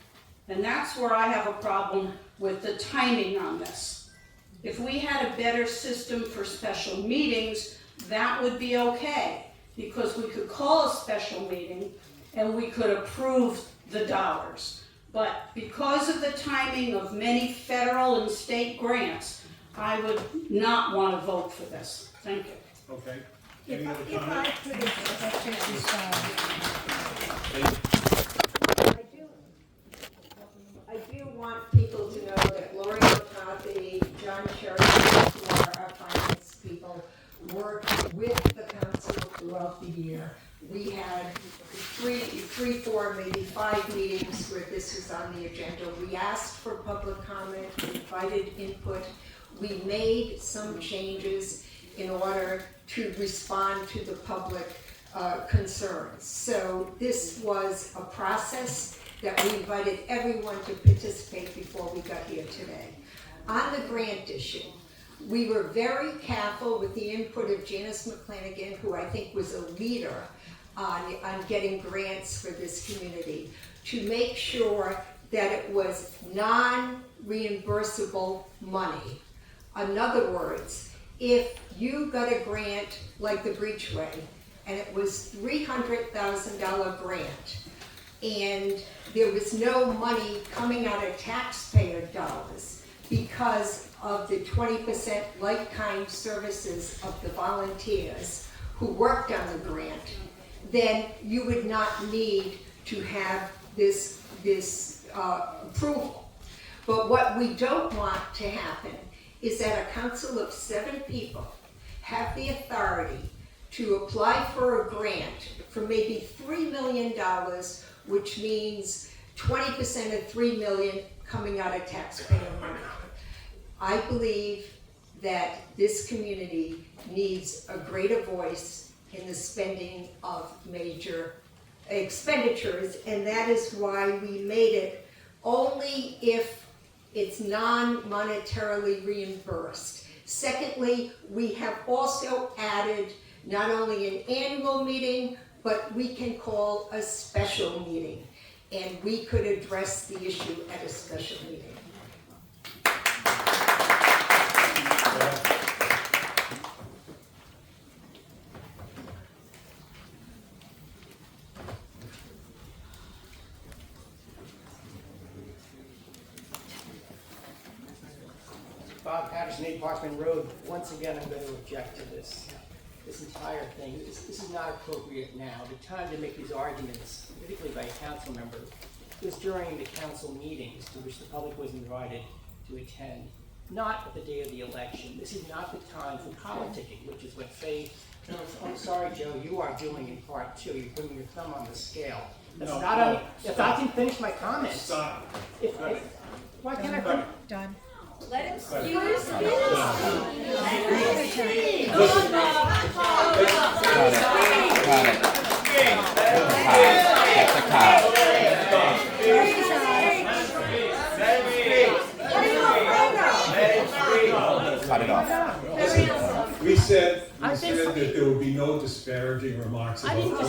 And that's where I have a problem with the timing on this. If we had a better system for special meetings, that would be okay, because we could call a special meeting and we could approve the dollars. But because of the timing of many federal and state grants, I would not want to vote for this. Thank you. Okay. If Any I other could I do want people to know that Lori McCarthy, John Sherry, who are our finance people, worked with the council throughout the year. We had three, four, maybe 5 meetings where this was on the agenda. We asked for public comment, we invited input. We made some changes in order to respond to the public concerns. So this was a process that we invited everyone to participate before we got here today. On the grant issue, we were very careful with the input of Janice McClanagan, who I think was a leader on getting grants for this community, to make sure that it was non-reimbursable money. In other words, if you got a grant like the Breachway, and it was $300,000 grant, and there was no money coming out of taxpayer dollars because of the 20% like-kind services of the volunteers who worked on the grant, then you would not need to have this approval. But what we don't want to happen is that a council of 7 people have the authority to apply for a grant for maybe $3 million, which means 20% of $3 million coming out of taxpayer money. I believe that this community needs a greater voice in the spending of major expenditures, and that is why we made it only if it's non-monetarily reimbursed. Secondly, we have also added not only an annual meeting, but we can call a special meeting, and we could address the issue at a special meeting. Bob Patterson, 8 Parkman Road. Once again, I'm going to object to this entire thing. This is not appropriate now. The time to make these arguments, particularly by a council member, was during the council meetings to which the public was invited to attend, not at the day of the election. This is not the time for politicking, which is what Faye, I'm sorry, Joe, you are doing in part two. You're putting your thumb on the scale. That's No, not no, on, if I can finish my comments. Stop. Why can't I finish? Done. Let him speak. Cut it off. We said that there would be no disparaging remarks about other people.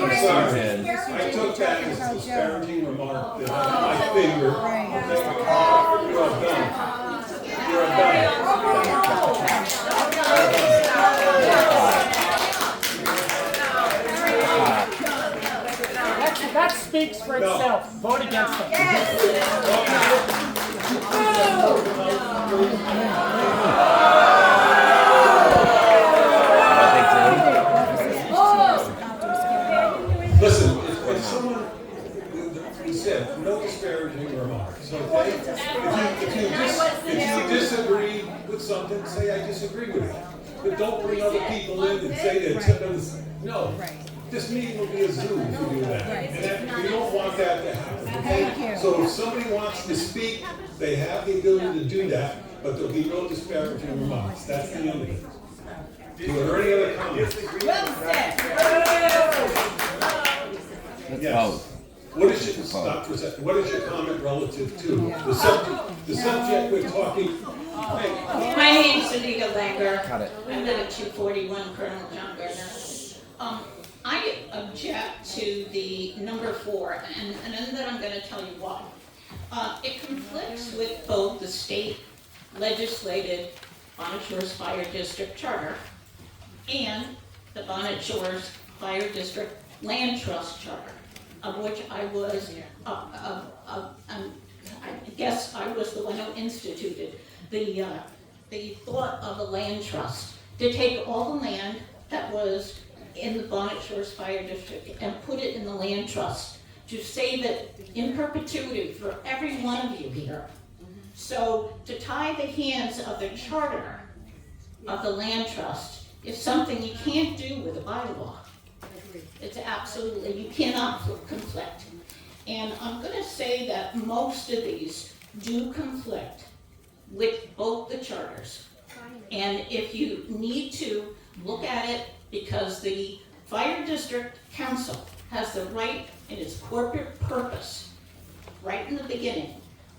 I'm sorry. I took that as a disparaging remark that I my finger. You are done. You are done. That speaks for itself. Vote against them. Listen, if someone, we said, no disparaging remarks, okay? If you disagree with something, say I disagree with it. But don't bring other people in and say that, no. This meeting will be a Zoom if you do that. And we don't want that to happen, okay? So if somebody wants to speak, they have the ability to do that, but there'll be no disparaging remarks. That's the end of it. Are there any other comments? Yes. What is your, stop for a second. What is your comment relative to the subject we're talking? My name's Anita Langer. I live at 241 Colonel John Gardner. I object to the number 4, and then I'm going to tell you why. It conflicts with both the state legislated Bonnet Shores Fire District Charter and the Bonnet Shores Fire District Land Trust Charter, of which I was, I guess I was the one who instituted the thought of a land trust to take all the land that was in the Bonnet Shores Fire District and put it in the land trust to save it in perpetuity for every one of you here. So to tie the hands of the charter of the land trust is something you can't do with a bylaw. It's absolutely, you cannot conflict. And I'm going to say that most of these do conflict with both the charters. And if you need to look at it, because the Fire District Council has the right in its corporate purpose, right in the beginning,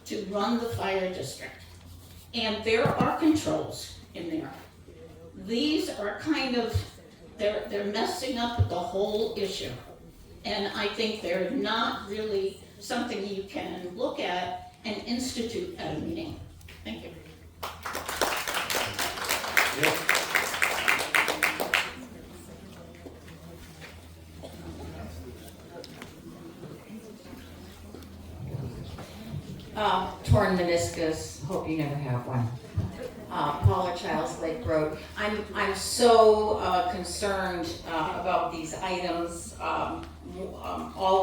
to run the fire district. And there are controls in there. These are kind of, they're messing up the whole issue. And I think they're not really something you can look at and institute at a meeting. Thank you. Torn meniscus, hope you never have one. Paula Childs Lake Road. I'm so concerned about these items, all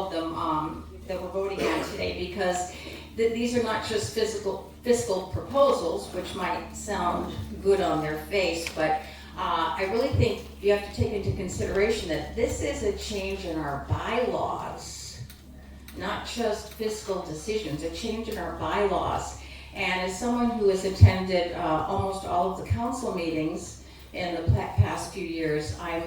of them that we're voting on today, because these are not just fiscal proposals, which might sound good on their face, but I really think you have to take into consideration that this is a change in our bylaws, not just fiscal decisions, a change in our bylaws. And as someone who has attended almost all of the council meetings in the past few years, I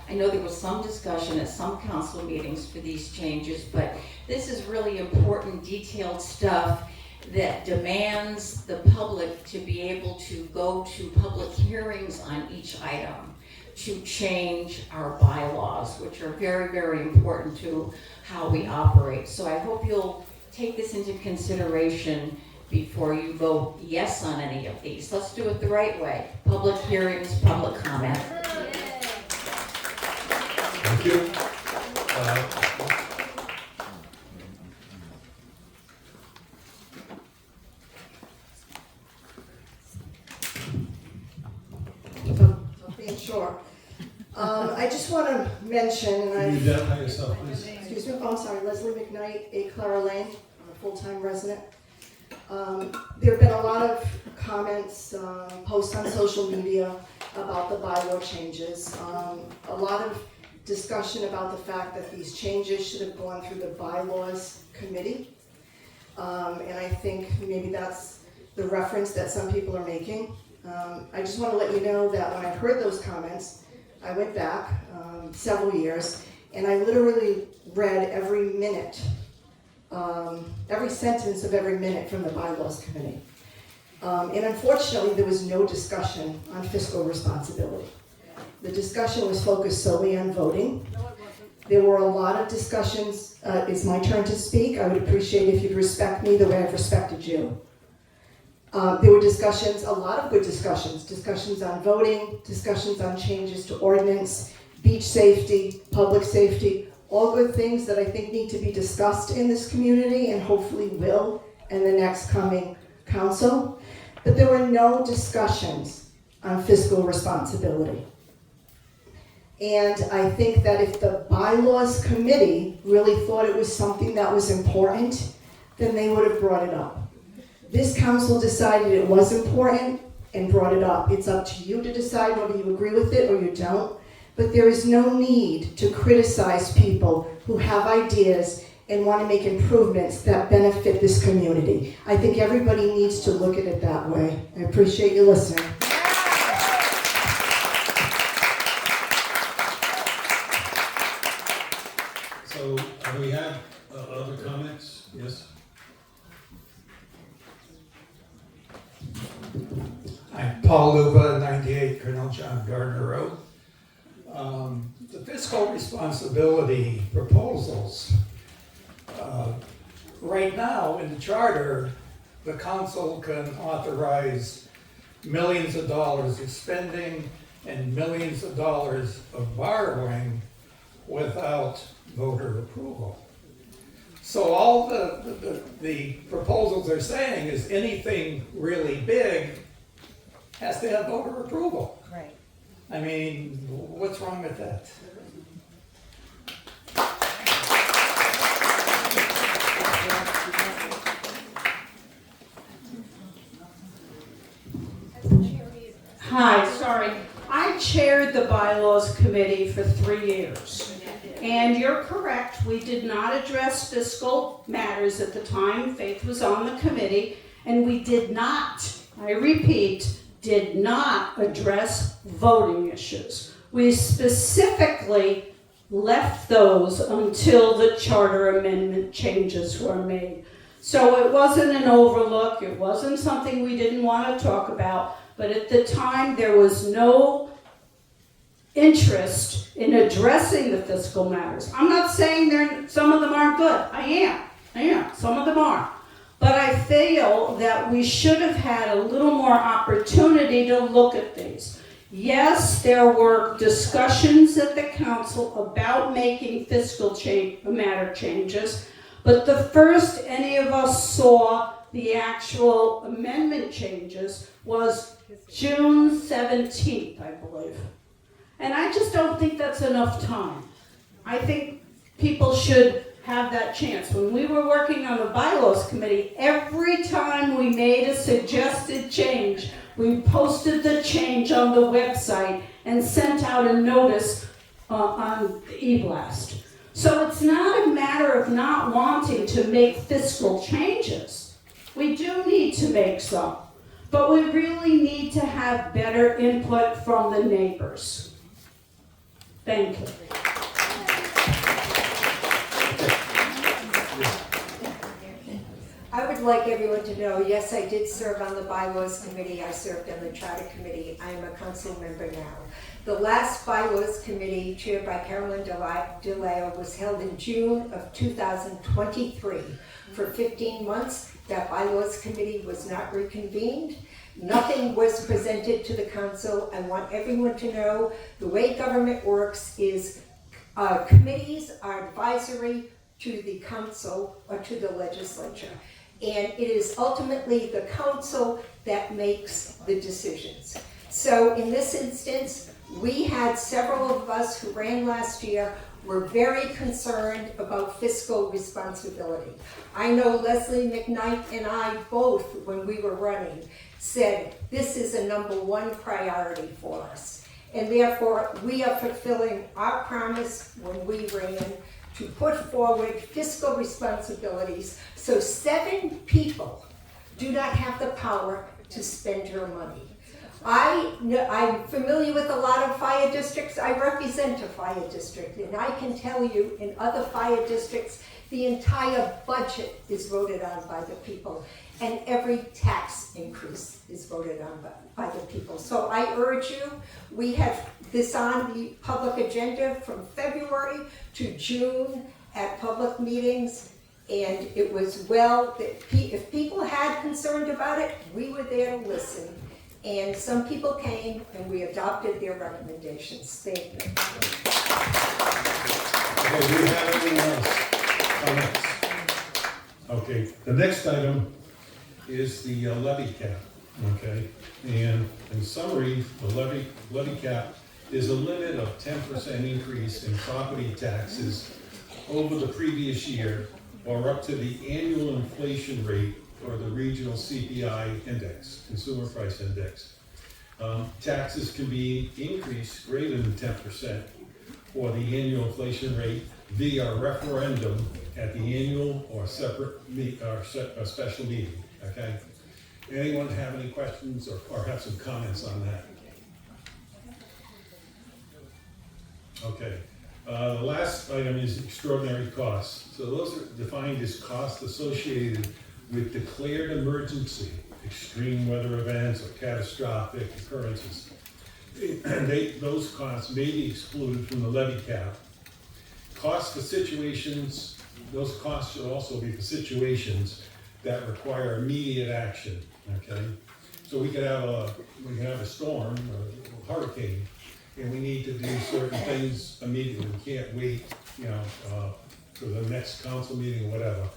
know there was some discussion at some council meetings for these changes, but this is really important, detailed stuff. that demands the public to be able to go to public hearings on each item to change our bylaws, which are very, very important to how we operate. So I hope you'll take this into consideration before you vote yes on any of these. Let's do it the right way. Public hearings, public comment. Thank you. Being short. I just want to mention, and Can you identify yourself, please? excuse me, oh, I'm sorry, Leslie McKnight, 8 Clara Lane, I'm a full-time resident. There have been a lot of comments, posts on social media about the bylaw changes. A lot of discussion about the fact that these changes should have gone through the bylaws committee. And I think maybe that's the reference that some people are making. I just want to let you know that when I heard those comments, I went back several years, and I literally read every minute, every sentence of every minute from the bylaws committee. And unfortunately, there was no discussion on fiscal responsibility. The discussion was focused solely on voting. There were a lot of discussions. It's my turn to speak. I would appreciate if you'd respect me the way I've respected you. There were discussions, a lot of good discussions on voting, discussions on changes to ordinance, beach safety, public safety, all good things that I think need to be discussed in this community and hopefully will in the next coming council. But there were no discussions on fiscal responsibility. And I think that if the bylaws committee really thought it was something that was important, then they would have brought it up. This council decided it was important and brought it up. It's up to you to decide whether you agree with it or you don't. But there is no need to criticize people who have ideas and want to make improvements that benefit this community. I think everybody needs to look at it that way. I appreciate you listening. So, do we have other comments? Yes? I'm Paul Luba, 98 Colonel John Gardner Road. The fiscal responsibility proposals, right now in the charter, the council can authorize millions of dollars of spending and millions of dollars of borrowing without voter approval. So all the proposals they're saying is anything really big has to have voter approval. Right. I mean, what's wrong with that? Hi, sorry. I chaired the bylaws committee for 3 years. And you're correct, we did not address fiscal matters at the time. Faith was on the committee, and we did not, I repeat, did not address voting issues. We specifically left those until the charter amendment changes were made. So it wasn't an overlook, it wasn't something we didn't want to talk about, but at the time there was no interest in addressing the fiscal matters. I'm not saying some of them aren't good. I am. Some of them are. But I feel that we should have had a little more opportunity to look at these. Yes, there were discussions at the council about making fiscal matter changes, but the first any of us saw the actual amendment changes was June 17th, I believe. And I just don't think that's enough time. I think people should have that chance. When we were working on the bylaws committee, every time we made a suggested change, we posted the change on the website and sent out a notice on the e-blast. So it's not a matter of not wanting to make fiscal changes. We do need to make some, but we really need to have better input from the neighbors. Thank you. I would would like everyone to know, yes, I did serve on the bylaws committee, I served on the charter committee, I am a council member now. The last bylaws committee, chaired by Carolyn DeLeo, was held in June of 2023. For 15 months, that bylaws committee was not reconvened. Nothing was presented to the council. I want everyone to know the way government works is committees are advisory to the council or to the legislature. And it is ultimately the council that makes the decisions. So in this instance, we had several of us who ran last year were very concerned about fiscal responsibility. I know Leslie McKnight and I both, when we were running, said this is a #1 priority for us. And therefore, we are fulfilling our promise when we ran to put forward fiscal responsibilities so 7 people do not have the power to spend your money. I'm familiar with a lot of fire districts. I represent a fire district, and I can tell you in other fire districts, the entire budget is voted on by the people, and every tax increase is voted on by the people. So I urge you, we have this on the public agenda from February to June at public meetings, and it was well that if people had concerned about it, we were there to listen. And some people came and we adopted their recommendations. Thank you. Okay, do we have anything else? Comments? Okay, the next item is the levy cap, okay? And in summary, the levy cap is a limit of 10% increase in property taxes over the previous year or up to the annual inflation rate or the regional CPI index, consumer price index. Taxes can be increased greater than 10% for the annual inflation rate via referendum at the annual or separate a special meeting, okay? Anyone have any questions or have some comments on that? Okay. The last item is extraordinary costs. So those are defined as costs associated with declared emergency, extreme weather events, or catastrophic occurrences. Those costs may be excluded from the levy cap. Costs for situations, those costs should also be for situations that require immediate action, okay? So we could have a storm, a hurricane, and we need to do certain things immediately. We can't wait, for the next council meeting or whatever.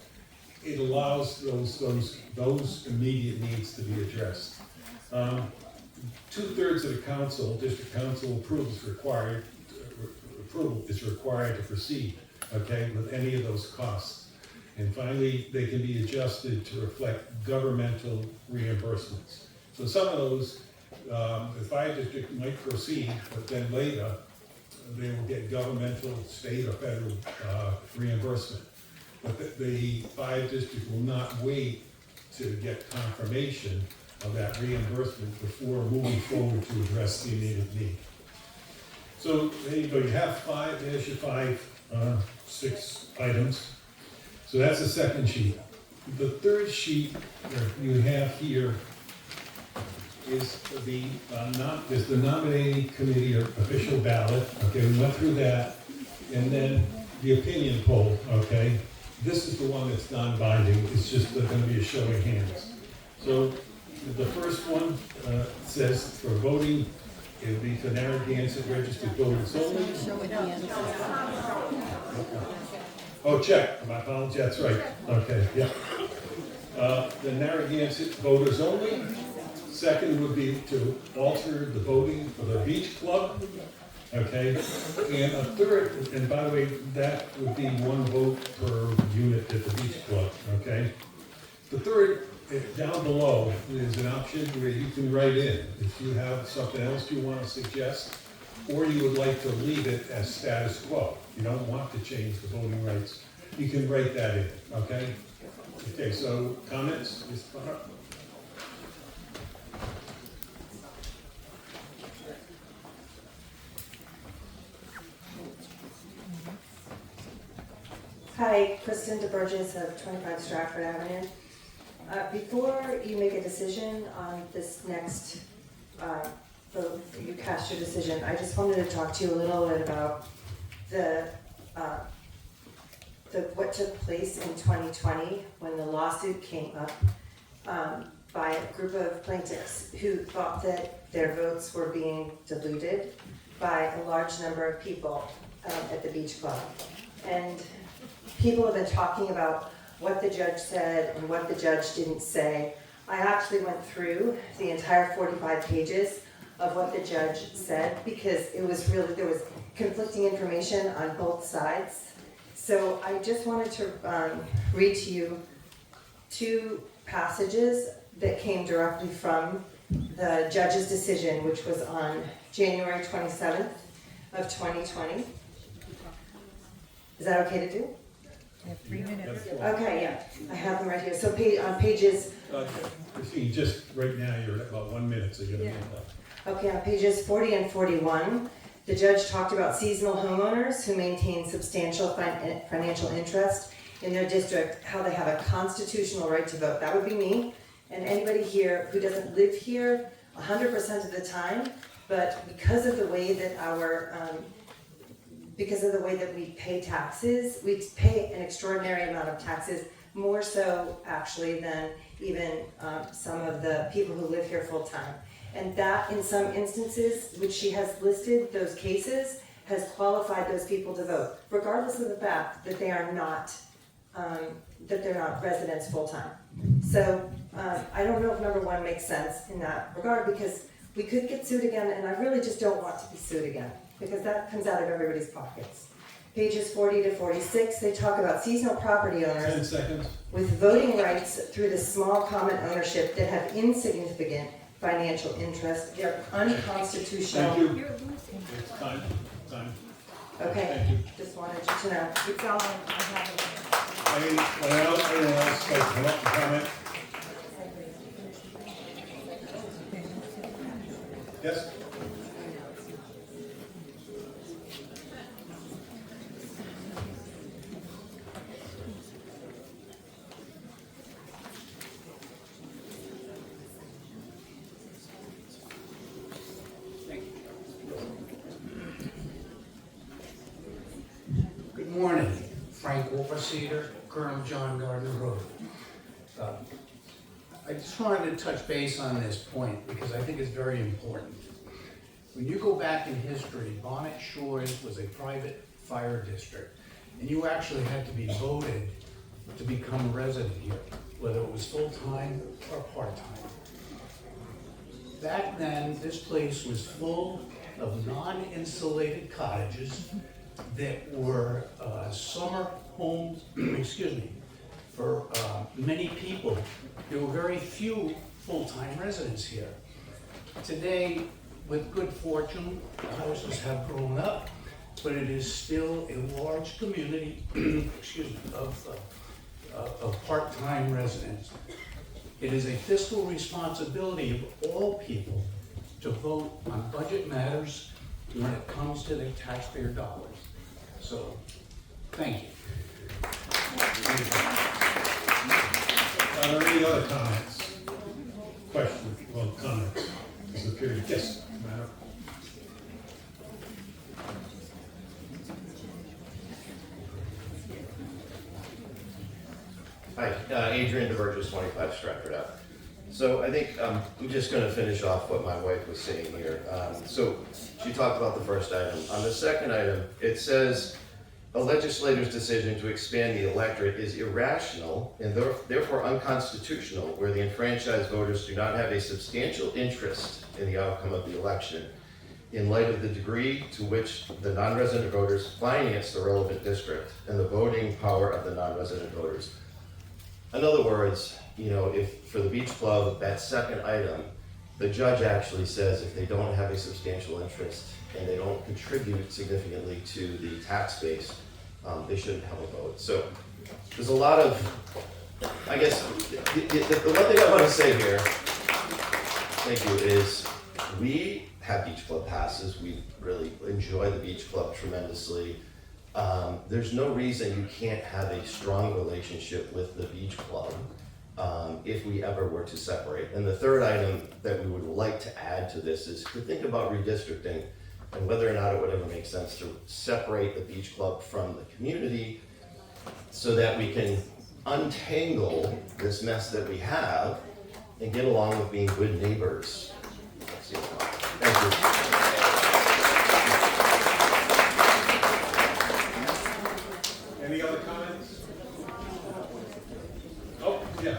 It allows those immediate needs to be addressed. 2/3 of the council, district council approval is required to proceed, okay, with any of those costs. And finally, they can be adjusted to reflect governmental reimbursements. So some of those, the fire district might proceed, but then later, they will get governmental, state, or federal reimbursement. But the fire district will not wait to get confirmation of that reimbursement before moving forward to address the immediate need. So there you go, you have there's your 6 items. So that's the second sheet. The third sheet you have here is the nominating committee official ballot. Okay, we went through that. And then the opinion poll, okay? This is the one that's non-binding. It's just going to be a show of hands. So the first one says for voting, it would be for Narragansett registered voters only. Oh, check. My apologies. That's right. Okay, yeah. The Narragansett voters only. Second would be to alter the voting for the beach club. Okay, and a third, and by the way, that would be 1 vote per unit at the beach club, okay? The third, down below, is an option where you can write in if you have something else you want to suggest, or you would like to leave it as status quo. You don't want to change the voting rights. You can write that in, okay? Okay, so comments? Hi, Kristen DeBurgess of 25 Stratford Avenue. Before you make a decision on this next vote, you cast your decision, I just wanted to talk to you a little bit about what took place in 2020 when the lawsuit came up by a group of plaintiffs who thought that their votes were being diluted by a large number of people at the beach club. And people have been talking about what the judge said and what the judge didn't say. I actually went through the entire 45 pages of what the judge said because it was really, there was conflicting information on both sides. So I just wanted to read to you two passages that came directly from the judge's decision, which was on January 27th of 2020. Is that okay to do? You have 3 minutes. Okay, yeah, I have them right here. So on pages. See, just right now, you're at about 1 minute, so you got a minute left. Okay, on pages 40 and 41, the judge talked about seasonal homeowners who maintain substantial financial interest in their district, how they have a constitutional right to vote. That would be me, and anybody here who doesn't live here 100% of the time, but because of the way that we pay taxes, we pay an extraordinary amount of taxes, more so actually than even some of the people who live here full time. And that, in some instances, which she has listed, those cases, has qualified those people to vote, regardless of the fact that they are not, that they're not residents full time. So I don't know if number one makes sense in that regard, because we could get sued again, and I really just don't want to be sued again, because that comes out of everybody's pockets. Pages 40 to 46, they talk about seasonal property owners 10 seconds. with voting rights through the small common ownership that have insignificant financial interest. They're unconstitutional. Thank you. It's time. Okay, Thank you. just wanted you to know. It's all I have. Anyone else like to come up and comment? Yes? Good morning, Frank Wolfceder, Colonel John Gardner Road. I just wanted to touch base on this point because I think it's very important. When you go back in history, Bonnet Shores was a private fire district, and you actually had to be voted to become a resident here, whether it was full-time or part-time. Back then, this place was full of non-insulated cottages that were summer homes, excuse me, for many people. There were very few full-time residents here. Today, with good fortune, the houses have grown up, but it is still a large community excuse me, of part-time residents. It is a fiscal responsibility of all people to vote on budget matters when it comes to their taxpayer dollars. So, thank you. Are there any other comments? Questions? Well, comments. Is the period? Yes, madam. Hi, Adrian DeBurgess, 25 Stratford Ave. So I think I'm just going to finish off what my wife was saying here. So she talked about the first item. On the second item, it says a legislator's decision to expand the electorate is irrational and therefore unconstitutional, where the enfranchised voters do not have a substantial interest in the outcome of the election, in light of the degree to which the non-resident voters finance the relevant district and the voting power of the non-resident voters. In other words, you know, if for the beach club, that second item, the judge actually says if they don't have a substantial interest and they don't contribute significantly to the tax base, they shouldn't have a vote. So there's a lot of, I guess, the one thing I want to say here, thank you, is we have beach club passes. We really enjoy the beach club tremendously. There's no reason you can't have a strong relationship with the beach club if we ever were to separate. And the third item that we would like to add to this is to think about redistricting and whether or not it would ever make sense to separate the beach club from the community so that we can untangle this mess that we have and get along with being good neighbors. Thank you. Any other comments? Oh, yeah.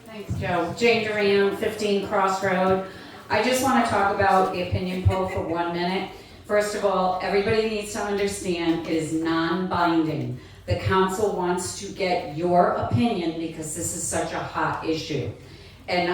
Thanks, Joe. Jane Duran, 15 Cross Road. I just want to talk about the opinion poll for 1 minute. First of all, everybody needs to understand it is non-binding. The council wants to get your opinion because this is such a hot issue. And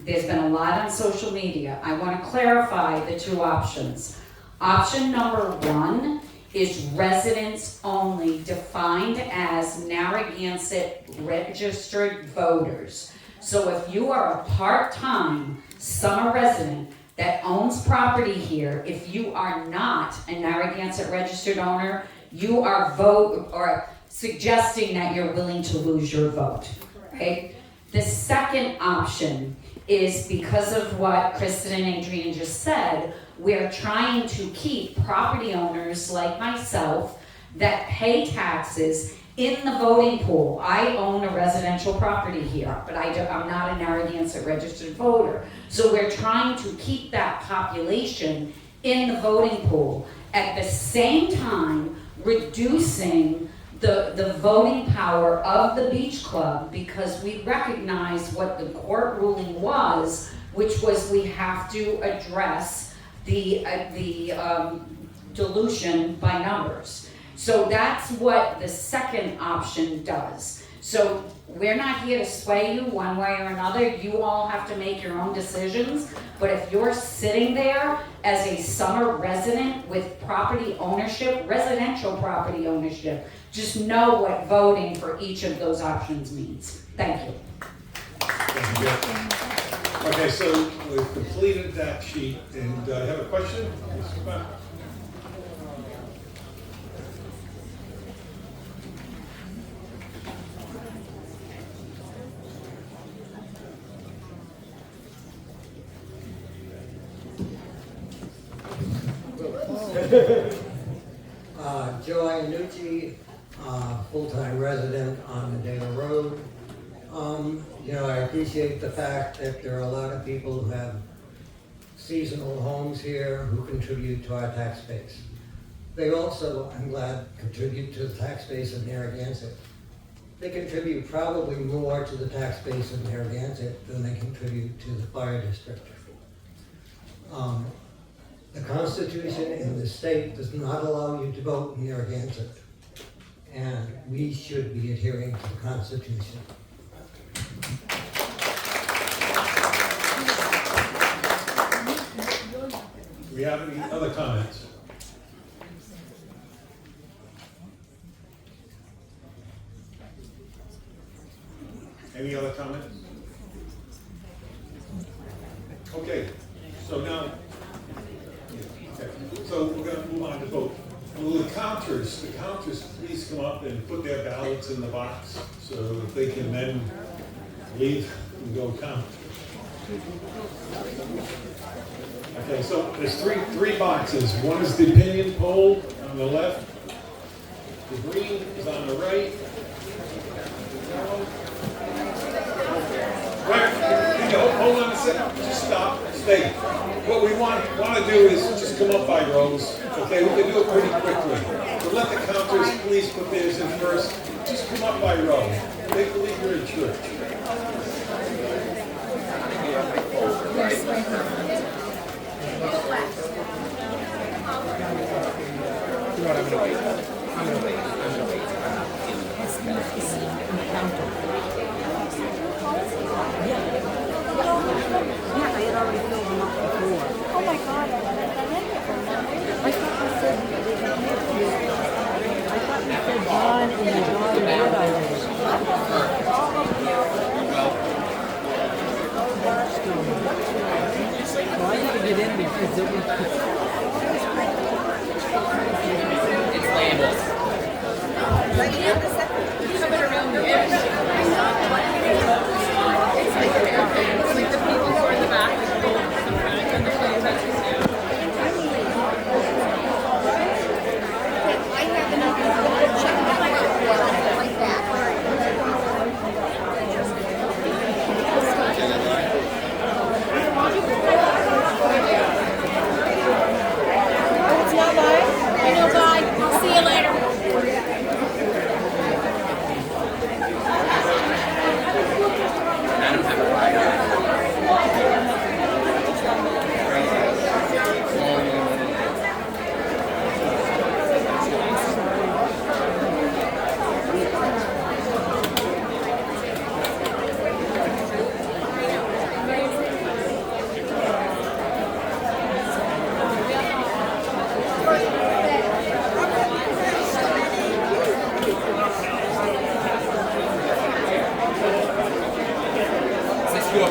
there's been a lot on social media. I want to clarify the two options. Option number 1 is residents only, defined as Narragansett registered voters. So if you are a part-time summer resident that owns property here, if you are not a Narragansett registered owner, you are suggesting that you're willing to lose your vote. Okay? The second option is, because of what Kristen and Adrian just said, we're trying to keep property owners like myself that pay taxes in the voting pool. I own a residential property here, but I'm not a Narragansett registered voter. So we're trying to keep that population in the voting pool, at the same time reducing the voting power of the beach club, because we recognize what the court ruling was, which was we have to address the dilution by numbers. So that's what the second option does. So we're not here to sway you one way or another. You all have to make your own decisions. But if you're sitting there as a summer resident with property ownership, residential property ownership, just know what voting for each of those options means. Thank you. Thank you. Okay, so we've completed that sheet, and I have a question. Mr. Bach? Joe Iannucci, full-time resident on Medina Road. I appreciate the fact that there are a lot of people who have seasonal homes here who contribute to our tax base. They also, I'm glad, contribute to the tax base of Narragansett. They contribute probably more to the tax base of Narragansett than they contribute to the fire district. The Constitution in the state does not allow you to vote in Narragansett, and we should be adhering to the Constitution. Do we have any other comments? Any other comments? Okay, so now, so we're going to move on to vote. Will the counters please come up and put their ballots in the box so that they can then leave and go count. Okay, so there's three boxes. One is the opinion poll on the left. The green is on the right. Hold on a second. Just stop. Stay. What we want to do is just come up by rows. Okay, we can do it pretty quickly. So let the counters please put theirs in first. Just come up by row. They believe you're in church. Oh my God, I thought you said John and your daughter did already. Well, I had to get in because it was... Let's go.